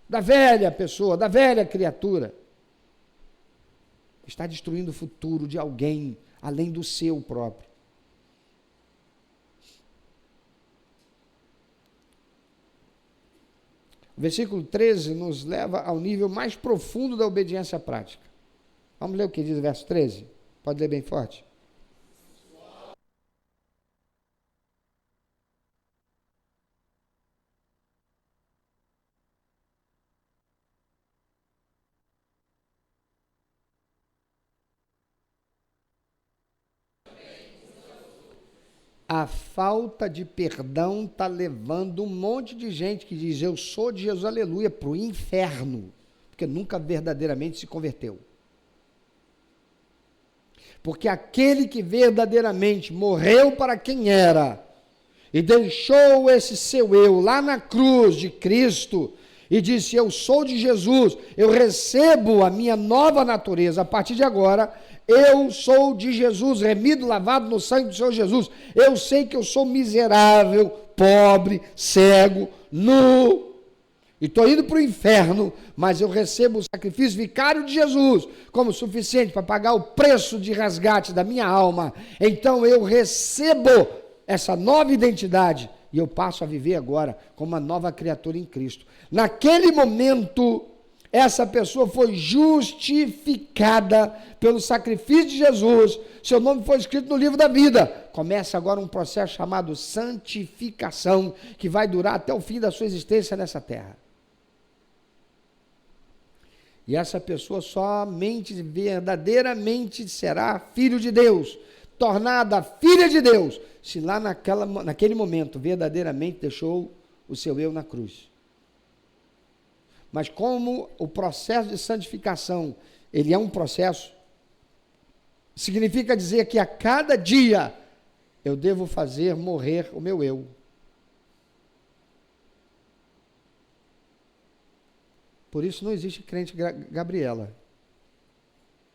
da velha pessoa, da velha criatura. Está destruindo o futuro de alguém, além do seu próprio. O versículo 13 nos leva ao nível mais profundo da obediência prática. Vamos ler o que diz o verso 13? Pode ler bem forte. A falta de perdão está levando um monte de gente que diz, eu sou de Jesus, aleluia, para o inferno, porque nunca verdadeiramente se converteu. Porque aquele que verdadeiramente morreu para quem era, e deixou esse seu eu lá na cruz de Cristo, e disse, eu sou de Jesus, eu recebo a minha nova natureza, a partir de agora, eu sou de Jesus, remido, lavado no sangue do Senhor Jesus. Eu sei que eu sou miserável, pobre, cego, nu, e estou indo para o inferno, mas eu recebo o sacrifício vicário de Jesus como suficiente para pagar o preço de resgate da minha alma. Então eu recebo essa nova identidade e eu passo a viver agora como uma nova criatura em Cristo. Naquele momento, essa pessoa foi justificada pelo sacrifício de Jesus, seu nome foi escrito no livro da vida. Começa agora um processo chamado santificação, que vai durar até o fim da sua existência nessa terra. E essa pessoa somente, verdadeiramente será filho de Deus, tornada filha de Deus, se lá naquele momento verdadeiramente deixou o seu eu na cruz. Mas como o processo de santificação, ele é um processo, significa dizer que a cada dia eu devo fazer morrer o meu eu. Por isso não existe crente Gabriela.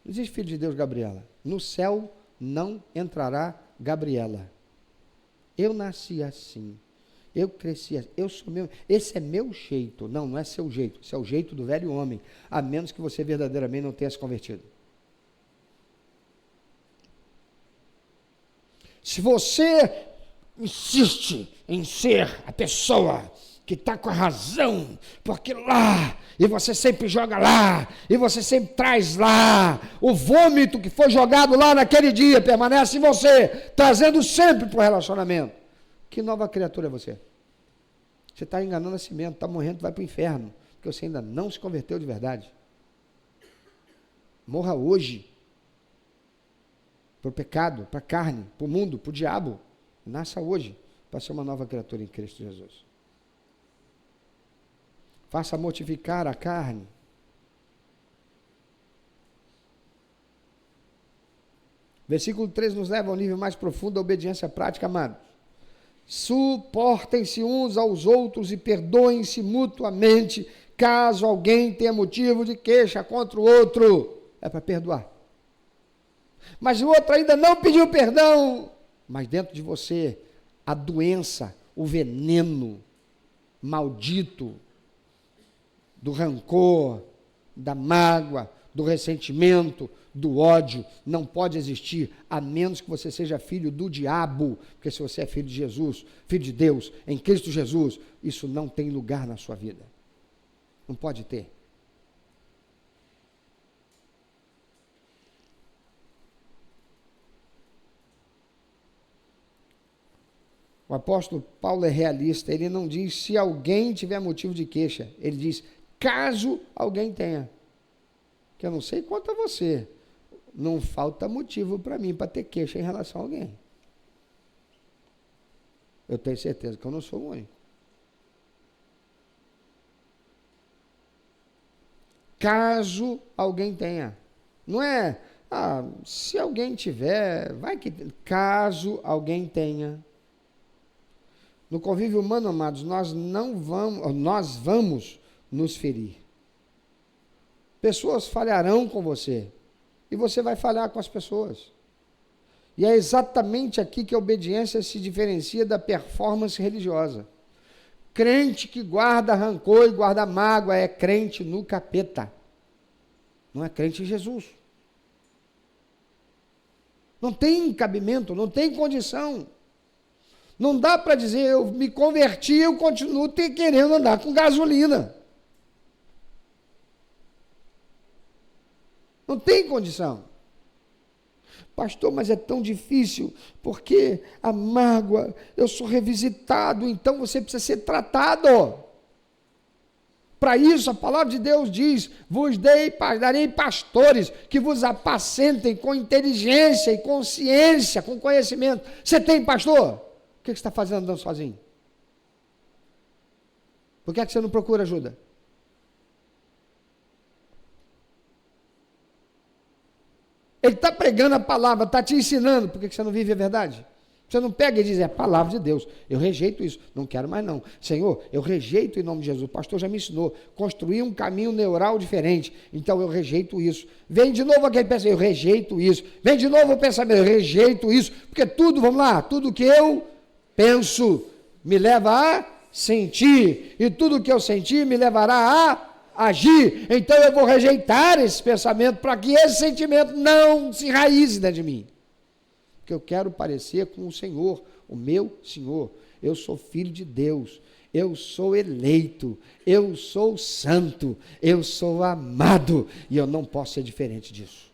Não existe filho de Deus Gabriela. No céu não entrará Gabriela. Eu nasci assim. Eu cresci assim. Eu sou meu. Esse é meu jeito. Não, não é seu jeito. Esse é o jeito do velho homem. A menos que você verdadeiramente não tenha se convertido. Se você insiste em ser a pessoa que está com a razão, porque lá, e você sempre joga lá, e você sempre traz lá, o vômito que foi jogado lá naquele dia, permanece em você, trazendo sempre para o relacionamento. Que nova criatura é você? Você está enganando a si mesmo, está morrendo, vai para o inferno, porque você ainda não se converteu de verdade. Morra hoje, para o pecado, para a carne, para o mundo, para o diabo. Nasça hoje, para ser uma nova criatura em Cristo Jesus. Faça mortificar a carne. Versículo 3 nos leva ao nível mais profundo da obediência prática, amados. Suportem-se uns aos outros e perdoem-se mutuamente, caso alguém tenha motivo de queixa contra o outro. É para perdoar. Mas o outro ainda não pediu perdão. Mas dentro de você, a doença, o veneno maldito do rancor, da mágoa, do ressentimento, do ódio, não pode existir, a menos que você seja filho do diabo, porque se você é filho de Jesus, filho de Deus, em Cristo Jesus, isso não tem lugar na sua vida. Não pode ter. O apóstolo Paulo é realista, ele não diz se alguém tiver motivo de queixa, ele diz caso alguém tenha. Que eu não sei quanto a você, não falta motivo para mim para ter queixa em relação a alguém. Eu tenho certeza que eu não sou o único. Caso alguém tenha. Não é, se alguém tiver, vai que... Caso alguém tenha. No convívio humano, amados, nós vamos nos ferir. Pessoas falharão com você. E você vai falhar com as pessoas. E é exatamente aqui que a obediência se diferencia da performance religiosa. Crente que guarda rancor e guarda mágoa é crente no capeta. Não é crente em Jesus. Não tem cabimento, não tem condição. Não dá para dizer, eu me converti, eu continuo querendo andar com gasolina. Não tem condição. Pastor, mas é tão difícil, porque a mágoa, eu sou revisitado, então você precisa ser tratado. Para isso, a palavra de Deus diz, darei pastores que vos apacentem com inteligência e consciência, com conhecimento. Você tem pastor? O que você está fazendo andando sozinho? Por que você não procura ajuda? Ele está pregando a palavra, está te ensinando, por que você não vive a verdade? Você não pega e diz, é a palavra de Deus, eu rejeito isso, não quero mais não. Senhor, eu rejeito em nome de Jesus, o pastor já me ensinou, construir um caminho neural diferente, então eu rejeito isso. Vem de novo aquele pensamento, eu rejeito isso. Vem de novo o pensamento, eu rejeito isso, porque tudo, vamos lá, tudo que eu penso me leva a sentir, e tudo que eu sentir me levará a agir, então eu vou rejeitar esse pensamento para que esse sentimento não se enraize dentro de mim, porque eu quero parecer com o Senhor, o meu Senhor. Eu sou filho de Deus, eu sou eleito, eu sou santo, eu sou amado, e eu não posso ser diferente disso.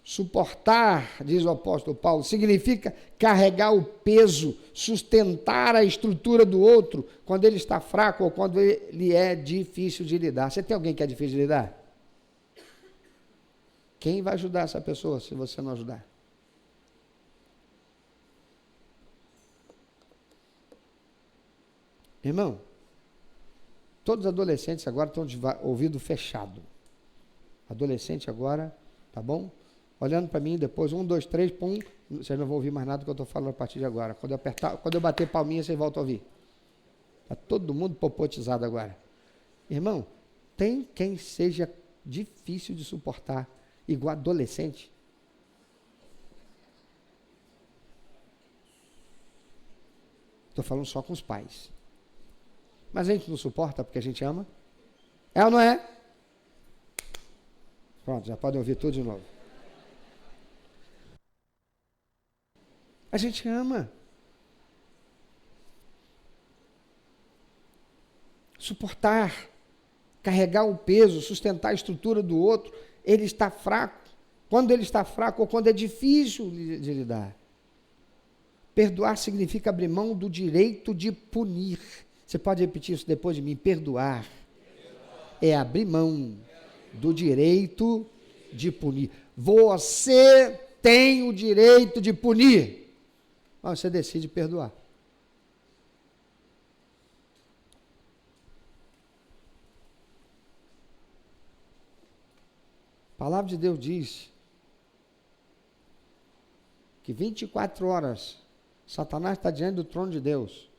Suportar, diz o apóstolo Paulo, significa carregar o peso, sustentar a estrutura do outro quando ele está fraco ou quando ele é difícil de lidar. Você tem alguém que é difícil de lidar? Quem vai ajudar essa pessoa se você não ajudar? Irmão, todos os adolescentes agora estão de ouvido fechado. Adolescente agora, tá bom? Olhando para mim, depois, 1, 2, 3, pum, vocês não vão ouvir mais nada do que eu estou falando a partir de agora. Quando eu bater palminha, vocês voltam a ouvir. Está todo mundo popotizado agora. Irmão, tem quem seja difícil de suportar, igual adolescente? Estou falando só com os pais. Mas a gente não suporta porque a gente ama? É ou não é? Pronto, já podem ouvir tudo de novo. A gente ama. Suportar, carregar o peso, sustentar a estrutura do outro, ele está fraco. Quando ele está fraco ou quando é difícil de lidar. Perdoar significa abrir mão do direito de punir. Você pode repetir isso depois de mim? Perdoar é abrir mão do direito de punir. Você tem o direito de punir. Mas você decide perdoar. A palavra de Deus diz que 24 horas Satanás está diante do trono de Deus,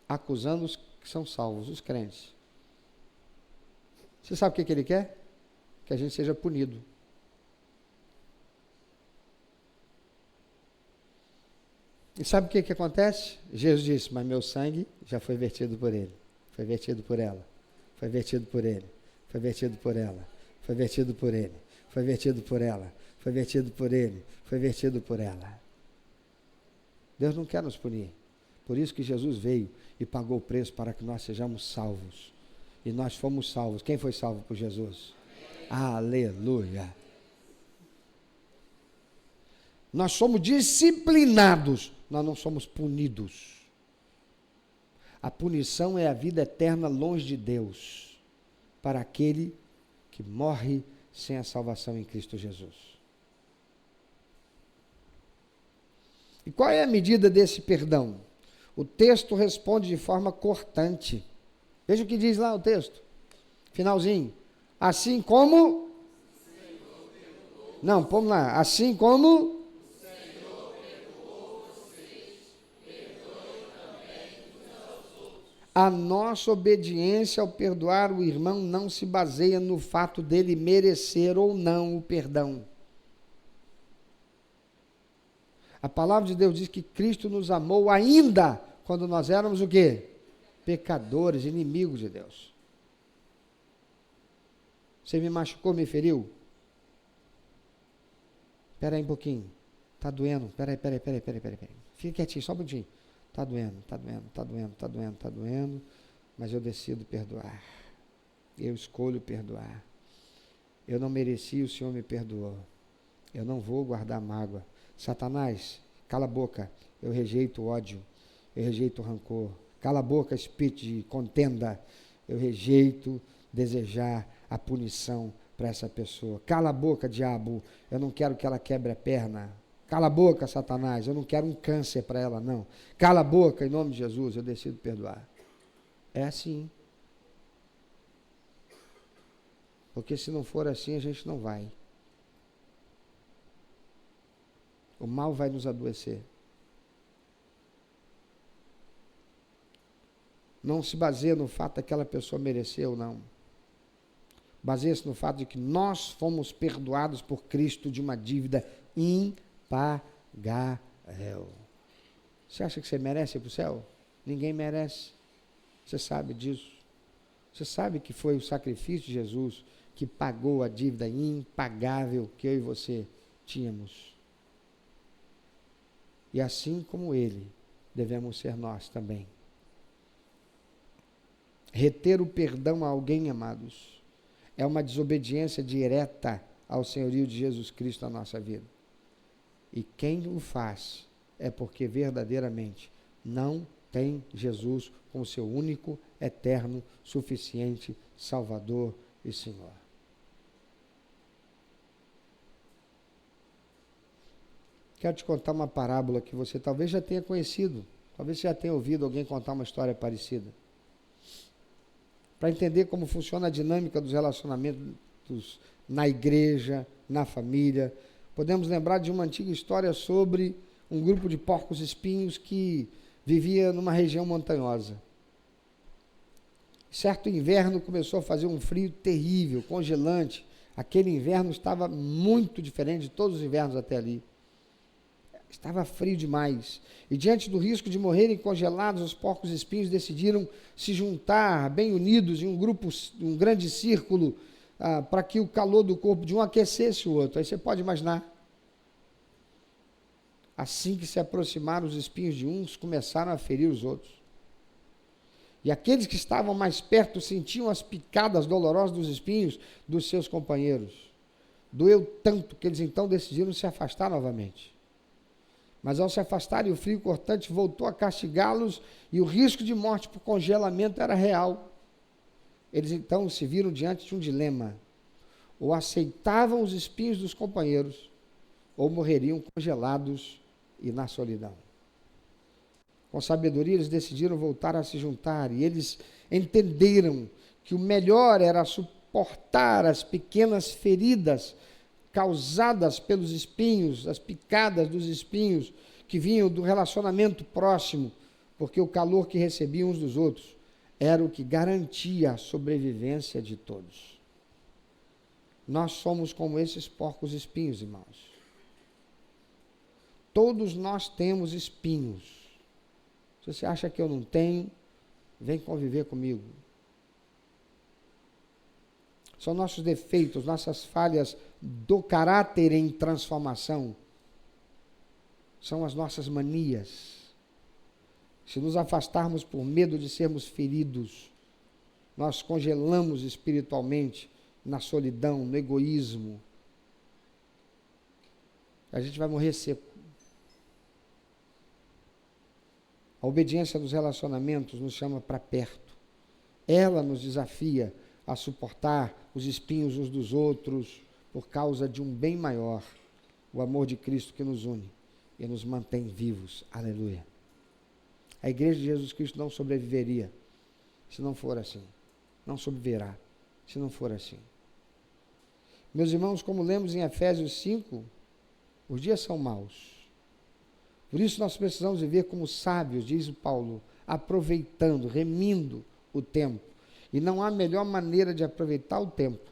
acusando os que são salvos, os crentes. Você sabe o que ele quer? Que a gente seja punido. E sabe o que acontece? Jesus disse, mas meu sangue já foi vertido por ele, foi vertido por ela. foi vertido por ele, foi vertido por ela, foi vertido por ele, foi vertido por ela, foi vertido por ele, foi vertido por ela. Deus não quer nos punir. Por isso que Jesus veio e pagou o preço para que nós sejamos salvos. E nós fomos salvos. Quem foi salvo por Jesus? Aleluia. Nós somos disciplinados, nós não somos punidos. A punição é a vida eterna longe de Deus, para aquele que morre sem a salvação em Cristo Jesus. E qual é a medida desse perdão? O texto responde de forma cortante. Veja o que diz lá o texto. Finalzinho. Assim como... Não, vamos lá. Assim como... A nossa obediência ao perdoar o irmão não se baseia no fato dele merecer ou não o perdão. A palavra de Deus diz que Cristo nos amou ainda quando nós éramos o quê? Pecadores, inimigos de Deus. Você me machucou, me feriu? Espera aí um pouquinho. Está doendo. Espera aí. Fica quietinho, só um pouquinho. Está doendo, mas eu decido perdoar. Eu escolho perdoar. Eu não mereci, o Senhor me perdoou. Eu não vou guardar mágoa. Satanás, cala a boca. Eu rejeito o ódio. Eu rejeito o rancor. Cala a boca, espírito de contenda. Eu rejeito desejar a punição para essa pessoa. Cala a boca, diabo. Eu não quero que ela quebre a perna. Cala a boca, Satanás, eu não quero um câncer para ela, não. Cala a boca, em nome de Jesus, eu decido perdoar. É assim. Porque se não for assim, a gente não vai. O mal vai nos adoecer. Não se baseia no fato daquela pessoa merecer ou não. Baseia-se no fato de que nós fomos perdoados por Cristo de uma dívida impagável. Você acha que você merece ir para o céu? Ninguém merece. Você sabe disso. Você sabe que foi o sacrifício de Jesus que pagou a dívida impagável que eu e você tínhamos. E assim como ele, devemos ser nós também. Reter o perdão a alguém, amados, é uma desobediência direta ao senhorio de Jesus Cristo na nossa vida. E quem o faz é porque verdadeiramente não tem Jesus como seu único, eterno, suficiente Salvador e Senhor. Quero te contar uma parábola que você talvez já tenha conhecido, talvez você já tenha ouvido alguém contar uma história parecida. Para entender como funciona a dinâmica dos relacionamentos na igreja, na família, podemos lembrar de uma antiga história sobre um grupo de porcos-espinhos que vivia numa região montanhosa. Certo inverno começou a fazer um frio terrível, congelante. Aquele inverno estava muito diferente de todos os invernos até ali. Estava frio demais. E diante do risco de morrerem congelados, os porcos-espinhos decidiram se juntar bem unidos em um grupo, um grande círculo, para que o calor do corpo de um aquecesse o outro. Aí você pode imaginar. Assim que se aproximaram os espinhos de uns, começaram a ferir os outros. E aqueles que estavam mais perto sentiam as picadas dolorosas dos espinhos dos seus companheiros. Doeu tanto que eles então decidiram se afastar novamente. Mas ao se afastarem, o frio cortante voltou a castigá-los e o risco de morte por congelamento era real. Eles então se viram diante de um dilema. Ou aceitavam os espinhos dos companheiros, ou morreriam congelados e na solidão. Com sabedoria, eles decidiram voltar a se juntar, e eles entenderam que o melhor era suportar as pequenas feridas causadas pelos espinhos, as picadas dos espinhos que vinham do relacionamento próximo, porque o calor que recebiam uns dos outros era o que garantia a sobrevivência de todos. Nós somos como esses porcos espinhos, irmãos. Todos nós temos espinhos. Se você acha que eu não tenho, vem conviver comigo. São nossos defeitos, nossas falhas do caráter em transformação. São as nossas manias. Se nos afastarmos por medo de sermos feridos, nós congelamos espiritualmente na solidão, no egoísmo. A gente vai morrer seco. A obediência nos relacionamentos nos chama para perto. Ela nos desafia a suportar os espinhos uns dos outros por causa de um bem maior, o amor de Cristo que nos une e nos mantém vivos. Aleluia. A igreja de Jesus Cristo não sobreviveria se não for assim. Não sobreviverá se não for assim. Meus irmãos, como lemos em Efésios 5, os dias são maus. Por isso nós precisamos viver como sábios, diz o Paulo, aproveitando, remindo o tempo. E não há melhor maneira de aproveitar o tempo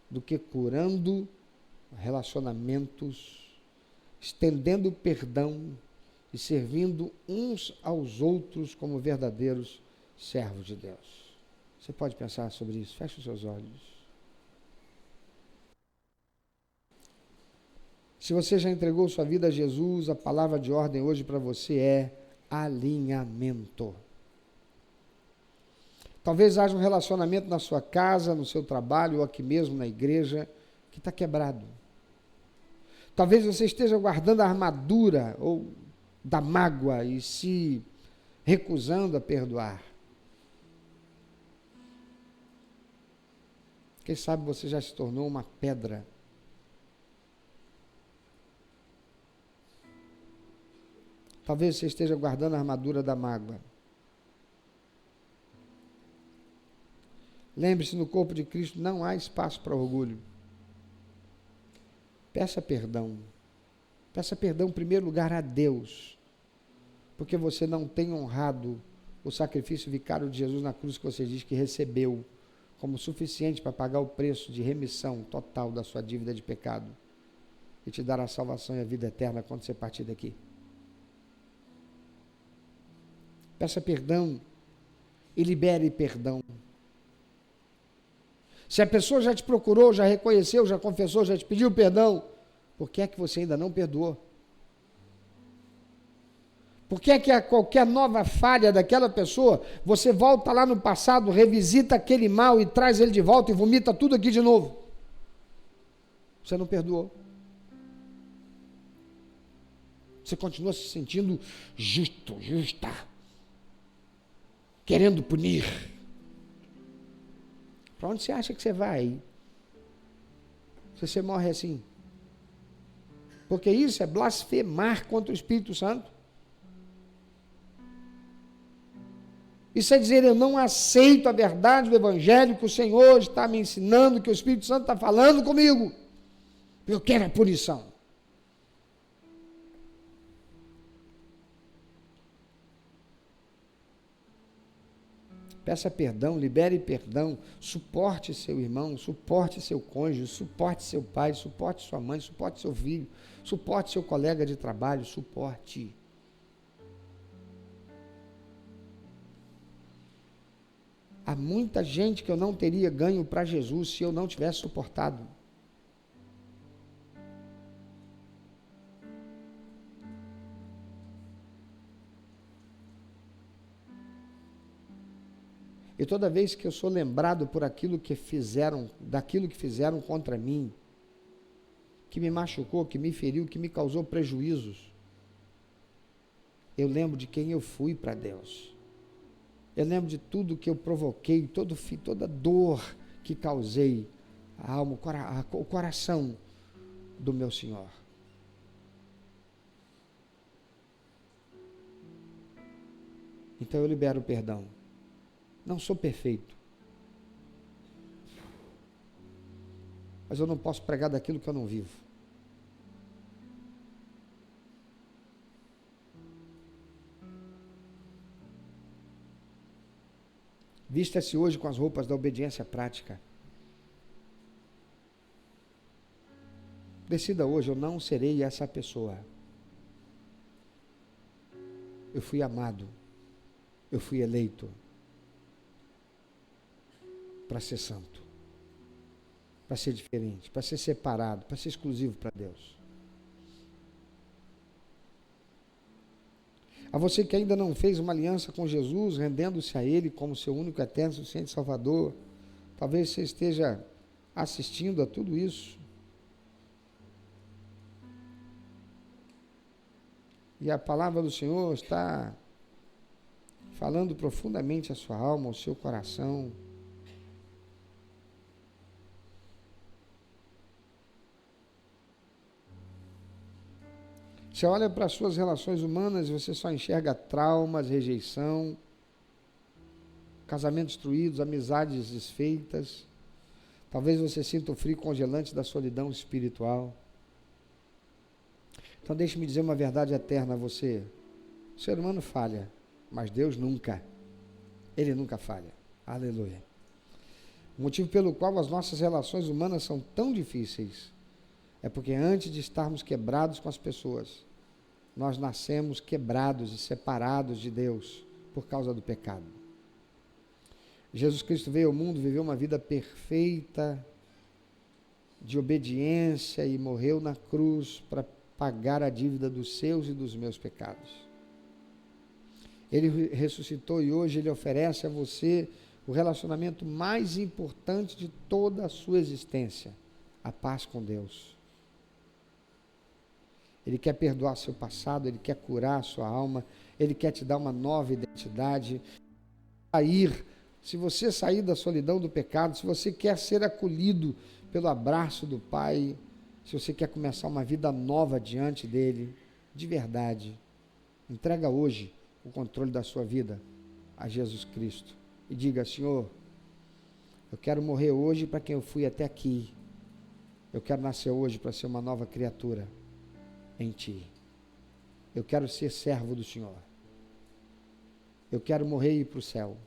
do que curando relacionamentos, estendendo perdão e servindo uns aos outros como verdadeiros servos de Deus. Você pode pensar sobre isso? Feche os seus olhos. Se você já entregou sua vida a Jesus, a palavra de ordem hoje para você é alinhamento. Talvez haja um relacionamento na sua casa, no seu trabalho ou aqui mesmo na igreja que está quebrado. Talvez você esteja guardando a armadura ou da mágoa e se recusando a perdoar. Quem sabe você já se tornou uma pedra. Talvez você esteja guardando a armadura da mágoa. Lembre-se, no corpo de Cristo não há espaço para orgulho. Peça perdão. Peça perdão em primeiro lugar a Deus, porque você não tem honrado o sacrifício vicário de Jesus na cruz que você diz que recebeu como suficiente para pagar o preço de remissão total da sua dívida de pecado e te dar a salvação e a vida eterna quando você partir daqui. Peça perdão e libere perdão. Se a pessoa já te procurou, já reconheceu, já confessou, já te pediu perdão, por que é que você ainda não perdoou? Por que é que a qualquer nova falha daquela pessoa, você volta lá no passado, revisita aquele mal e traz ele de volta e vomita tudo aqui de novo? Você não perdoou. Você continua se sentindo justa, querendo punir. Para onde você acha que você vai? Se você morre assim? Porque isso é blasfemar contra o Espírito Santo. Isso é dizer, eu não aceito a verdade do Evangelho que o Senhor está me ensinando, que o Espírito Santo está falando comigo. Eu quero a punição. Peça perdão, libere perdão, suporte seu irmão, suporte seu cônjuge, suporte seu pai, suporte sua mãe, suporte seu filho, suporte seu colega de trabalho, suporte. Há muita gente que eu não teria ganho para Jesus se eu não tivesse suportado. E toda vez que eu sou lembrado por aquilo que fizeram, daquilo que fizeram contra mim, que me machucou, que me feriu, que me causou prejuízos, eu lembro de quem eu fui para Deus. Eu lembro de tudo que eu provoquei, toda dor que causei à alma, o coração do meu Senhor. Então eu libero o perdão. Não sou perfeito. Mas eu não posso pregar daquilo que eu não vivo. Vista-se hoje com as roupas da obediência prática. Decida hoje, eu não serei essa pessoa. Eu fui amado. Eu fui eleito para ser santo. para ser diferente, para ser separado, para ser exclusivo para Deus. A você que ainda não fez uma aliança com Jesus, rendendo-se a Ele como seu único, eterno, suficiente Salvador, talvez você esteja assistindo a tudo isso e a palavra do Senhor está falando profundamente à sua alma, ao seu coração. Você olha para as suas relações humanas e você só enxerga traumas, rejeição, casamentos destruídos, amizades desfeitas. Talvez você sinta o frio congelante da solidão espiritual. Então deixe-me dizer uma verdade eterna a você. O ser humano falha, mas Deus nunca. Ele nunca falha. Aleluia. O motivo pelo qual as nossas relações humanas são tão difíceis é porque antes de estarmos quebrados com as pessoas, nós nascemos quebrados e separados de Deus por causa do pecado. Jesus Cristo veio ao mundo, viveu uma vida perfeita, de obediência e morreu na cruz para pagar a dívida dos seus e dos meus pecados. Ele ressuscitou e hoje Ele oferece a você o relacionamento mais importante de toda a sua existência, a paz com Deus. Ele quer perdoar seu passado, Ele quer curar a sua alma, Ele quer te dar uma nova identidade. Se você sair da solidão do pecado, se você quer ser acolhido pelo abraço do Pai, se você quer começar uma vida nova diante dEle, de verdade, entrega hoje o controle da sua vida a Jesus Cristo e diga: Senhor, eu quero morrer hoje para quem eu fui até aqui, eu quero nascer hoje para ser uma nova criatura em Ti, eu quero ser servo do Senhor, eu quero morrer e ir para o céu,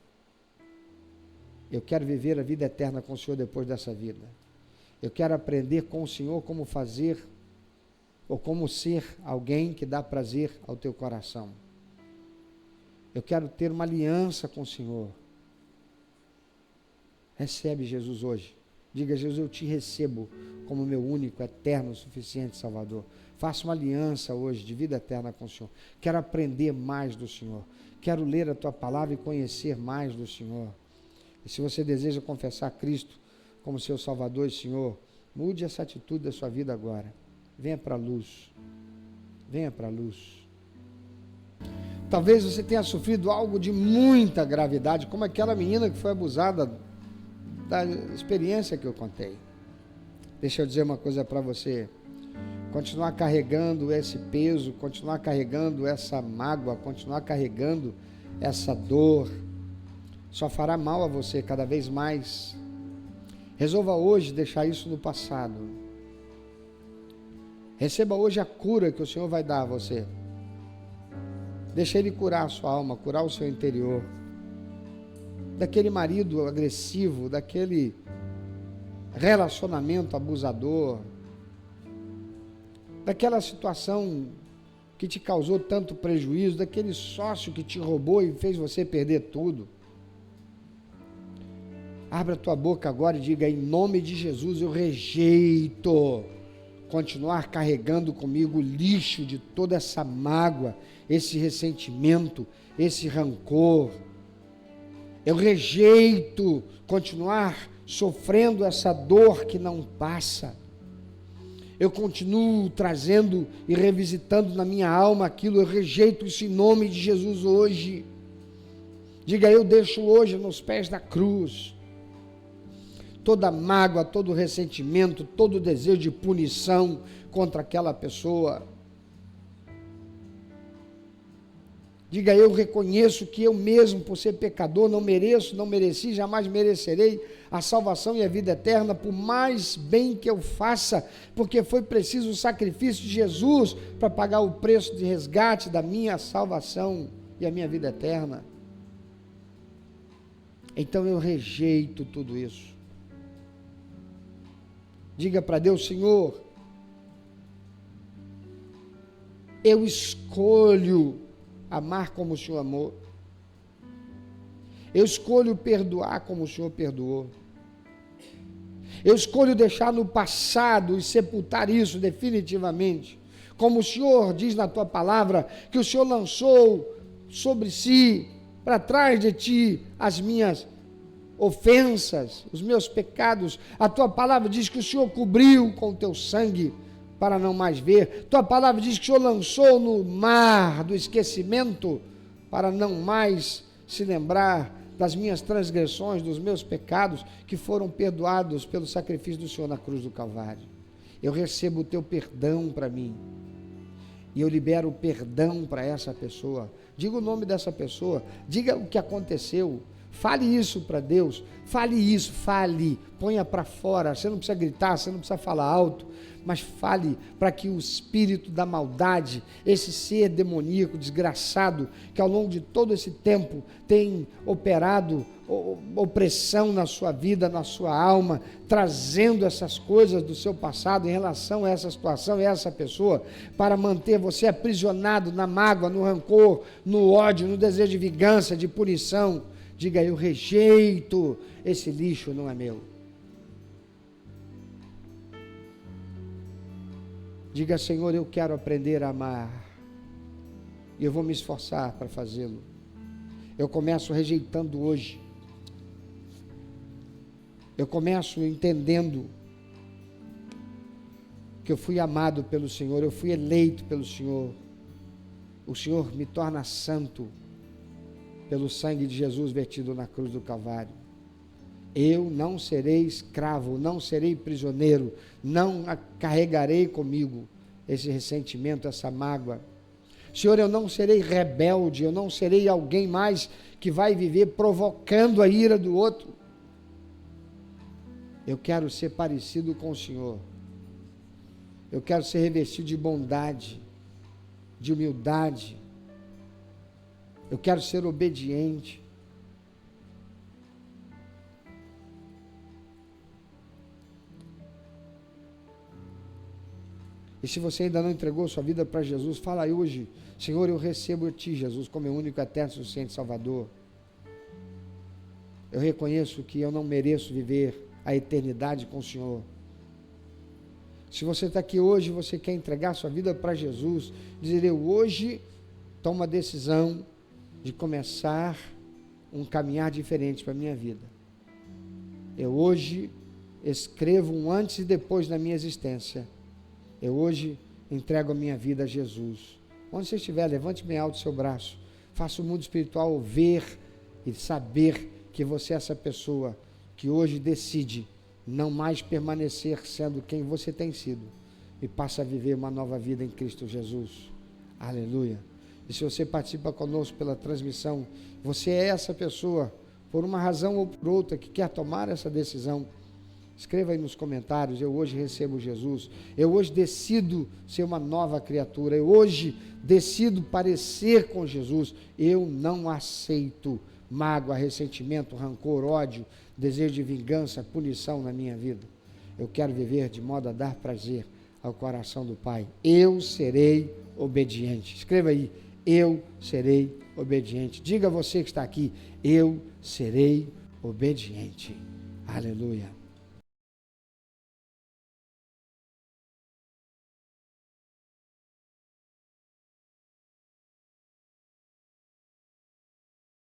eu quero viver a vida eterna com o Senhor depois dessa vida, eu quero aprender com o Senhor como fazer ou como ser alguém que dá prazer ao teu coração. Eu quero ter uma aliança com o Senhor. Recebe Jesus hoje. Diga: Jesus, eu te recebo como meu único, eterno, suficiente Salvador. Faça uma aliança hoje de vida eterna com o Senhor. Quero aprender mais do Senhor. Quero ler a tua palavra e conhecer mais do Senhor. E se você deseja confessar Cristo como seu Salvador e Senhor, mude essa atitude da sua vida agora. Venha para a luz. Venha para a luz. Talvez você tenha sofrido algo de muita gravidade, como aquela menina que foi abusada, da experiência que eu contei. Deixa eu dizer uma coisa para você. Continuar carregando esse peso, continuar carregando essa mágoa, continuar carregando essa dor, só fará mal a você cada vez mais. Resolva hoje deixar isso no passado. Receba hoje a cura que o Senhor vai dar a você. Deixa Ele curar a sua alma, curar o seu interior. Daquele marido agressivo, daquele relacionamento abusador, daquela situação que te causou tanto prejuízo, daquele sócio que te roubou e fez você perder tudo. Abra a tua boca agora e diga: em nome de Jesus, eu rejeito continuar carregando comigo o lixo de toda essa mágoa, esse ressentimento, esse rancor. Eu rejeito continuar sofrendo essa dor que não passa. Eu continuo trazendo e revisitando na minha alma aquilo. Eu rejeito isso em nome de Jesus hoje. Diga: eu deixo hoje nos pés da cruz toda mágoa, todo ressentimento, todo desejo de punição contra aquela pessoa. Diga: eu reconheço que eu mesmo, por ser pecador, não mereço, não mereci, jamais merecerei a salvação e a vida eterna, por mais bem que eu faça, porque foi preciso o sacrifício de Jesus para pagar o preço de resgate da minha salvação e a minha vida eterna. Então eu rejeito tudo isso. Diga para Deus: Senhor, eu escolho amar como o Senhor amou. Eu escolho perdoar como o Senhor perdoou. Eu escolho deixar no passado e sepultar isso definitivamente. Como o Senhor diz na tua palavra, que o Senhor lançou sobre si, para trás de ti, as minhas ofensas, os meus pecados. A tua palavra diz que o Senhor cobriu com o teu sangue para não mais ver. Tua palavra diz que o Senhor lançou no mar do esquecimento para não mais se lembrar das minhas transgressões, dos meus pecados, que foram perdoados pelo sacrifício do Senhor na cruz do Calvário. Eu recebo o teu perdão para mim, e eu libero o perdão para essa pessoa. Diga o nome dessa pessoa, diga o que aconteceu, fale isso para Deus, fale, ponha para fora. Você não precisa gritar, você não precisa falar alto, mas fale para que o espírito da maldade, esse ser demoníaco, desgraçado, que ao longo de todo esse tempo tem operado opressão na sua vida, na sua alma, trazendo essas coisas do seu passado em relação a essa situação e a essa pessoa, para manter você aprisionado na mágoa, no rancor, no ódio, no desejo de vingança, de punição. Diga: eu rejeito, esse lixo não é meu. Diga: Senhor, eu quero aprender a amar, e eu vou me esforçar para fazê-lo. Eu começo rejeitando hoje. Eu começo entendendo que eu fui amado pelo Senhor, eu fui eleito pelo Senhor. O Senhor me torna santo pelo sangue de Jesus vertido na cruz do Calvário. Eu não serei escravo, não serei prisioneiro, não carregarei comigo esse ressentimento, essa mágoa. Senhor, eu não serei rebelde, eu não serei alguém mais que vai viver provocando a ira do outro. Eu quero ser parecido com o Senhor. Eu quero ser revestido de bondade, de humildade. Eu quero ser obediente. E se você ainda não entregou sua vida para Jesus, fala aí hoje: Senhor, eu recebo a Ti, Jesus, como meu único, eterno, suficiente Salvador. Eu reconheço que eu não mereço viver a eternidade com o Senhor. Se você está aqui hoje, você quer entregar sua vida para Jesus, dizer: eu hoje tomo a decisão de começar um caminhar diferente para a minha vida. Eu hoje escrevo um antes e depois na minha existência. Eu hoje entrego a minha vida a Jesus. Onde você estiver, levante bem alto o seu braço. Faça o mundo espiritual ver e saber que você é essa pessoa que hoje decide não mais permanecer sendo quem você tem sido e passa a viver uma nova vida em Cristo Jesus. Aleluia. E se você participa conosco pela transmissão, você é essa pessoa, por uma razão ou por outra, que quer tomar essa decisão, escreva aí nos comentários: eu hoje recebo Jesus, eu hoje decido ser uma nova criatura, eu hoje decido parecer com Jesus, eu não aceito mágoa, ressentimento, rancor, ódio, desejo de vingança, punição na minha vida. Eu quero viver de modo a dar prazer ao coração do Pai. Eu serei obediente. Escreva aí: eu serei obediente. Diga a você que está aqui: eu serei obediente. Aleluia.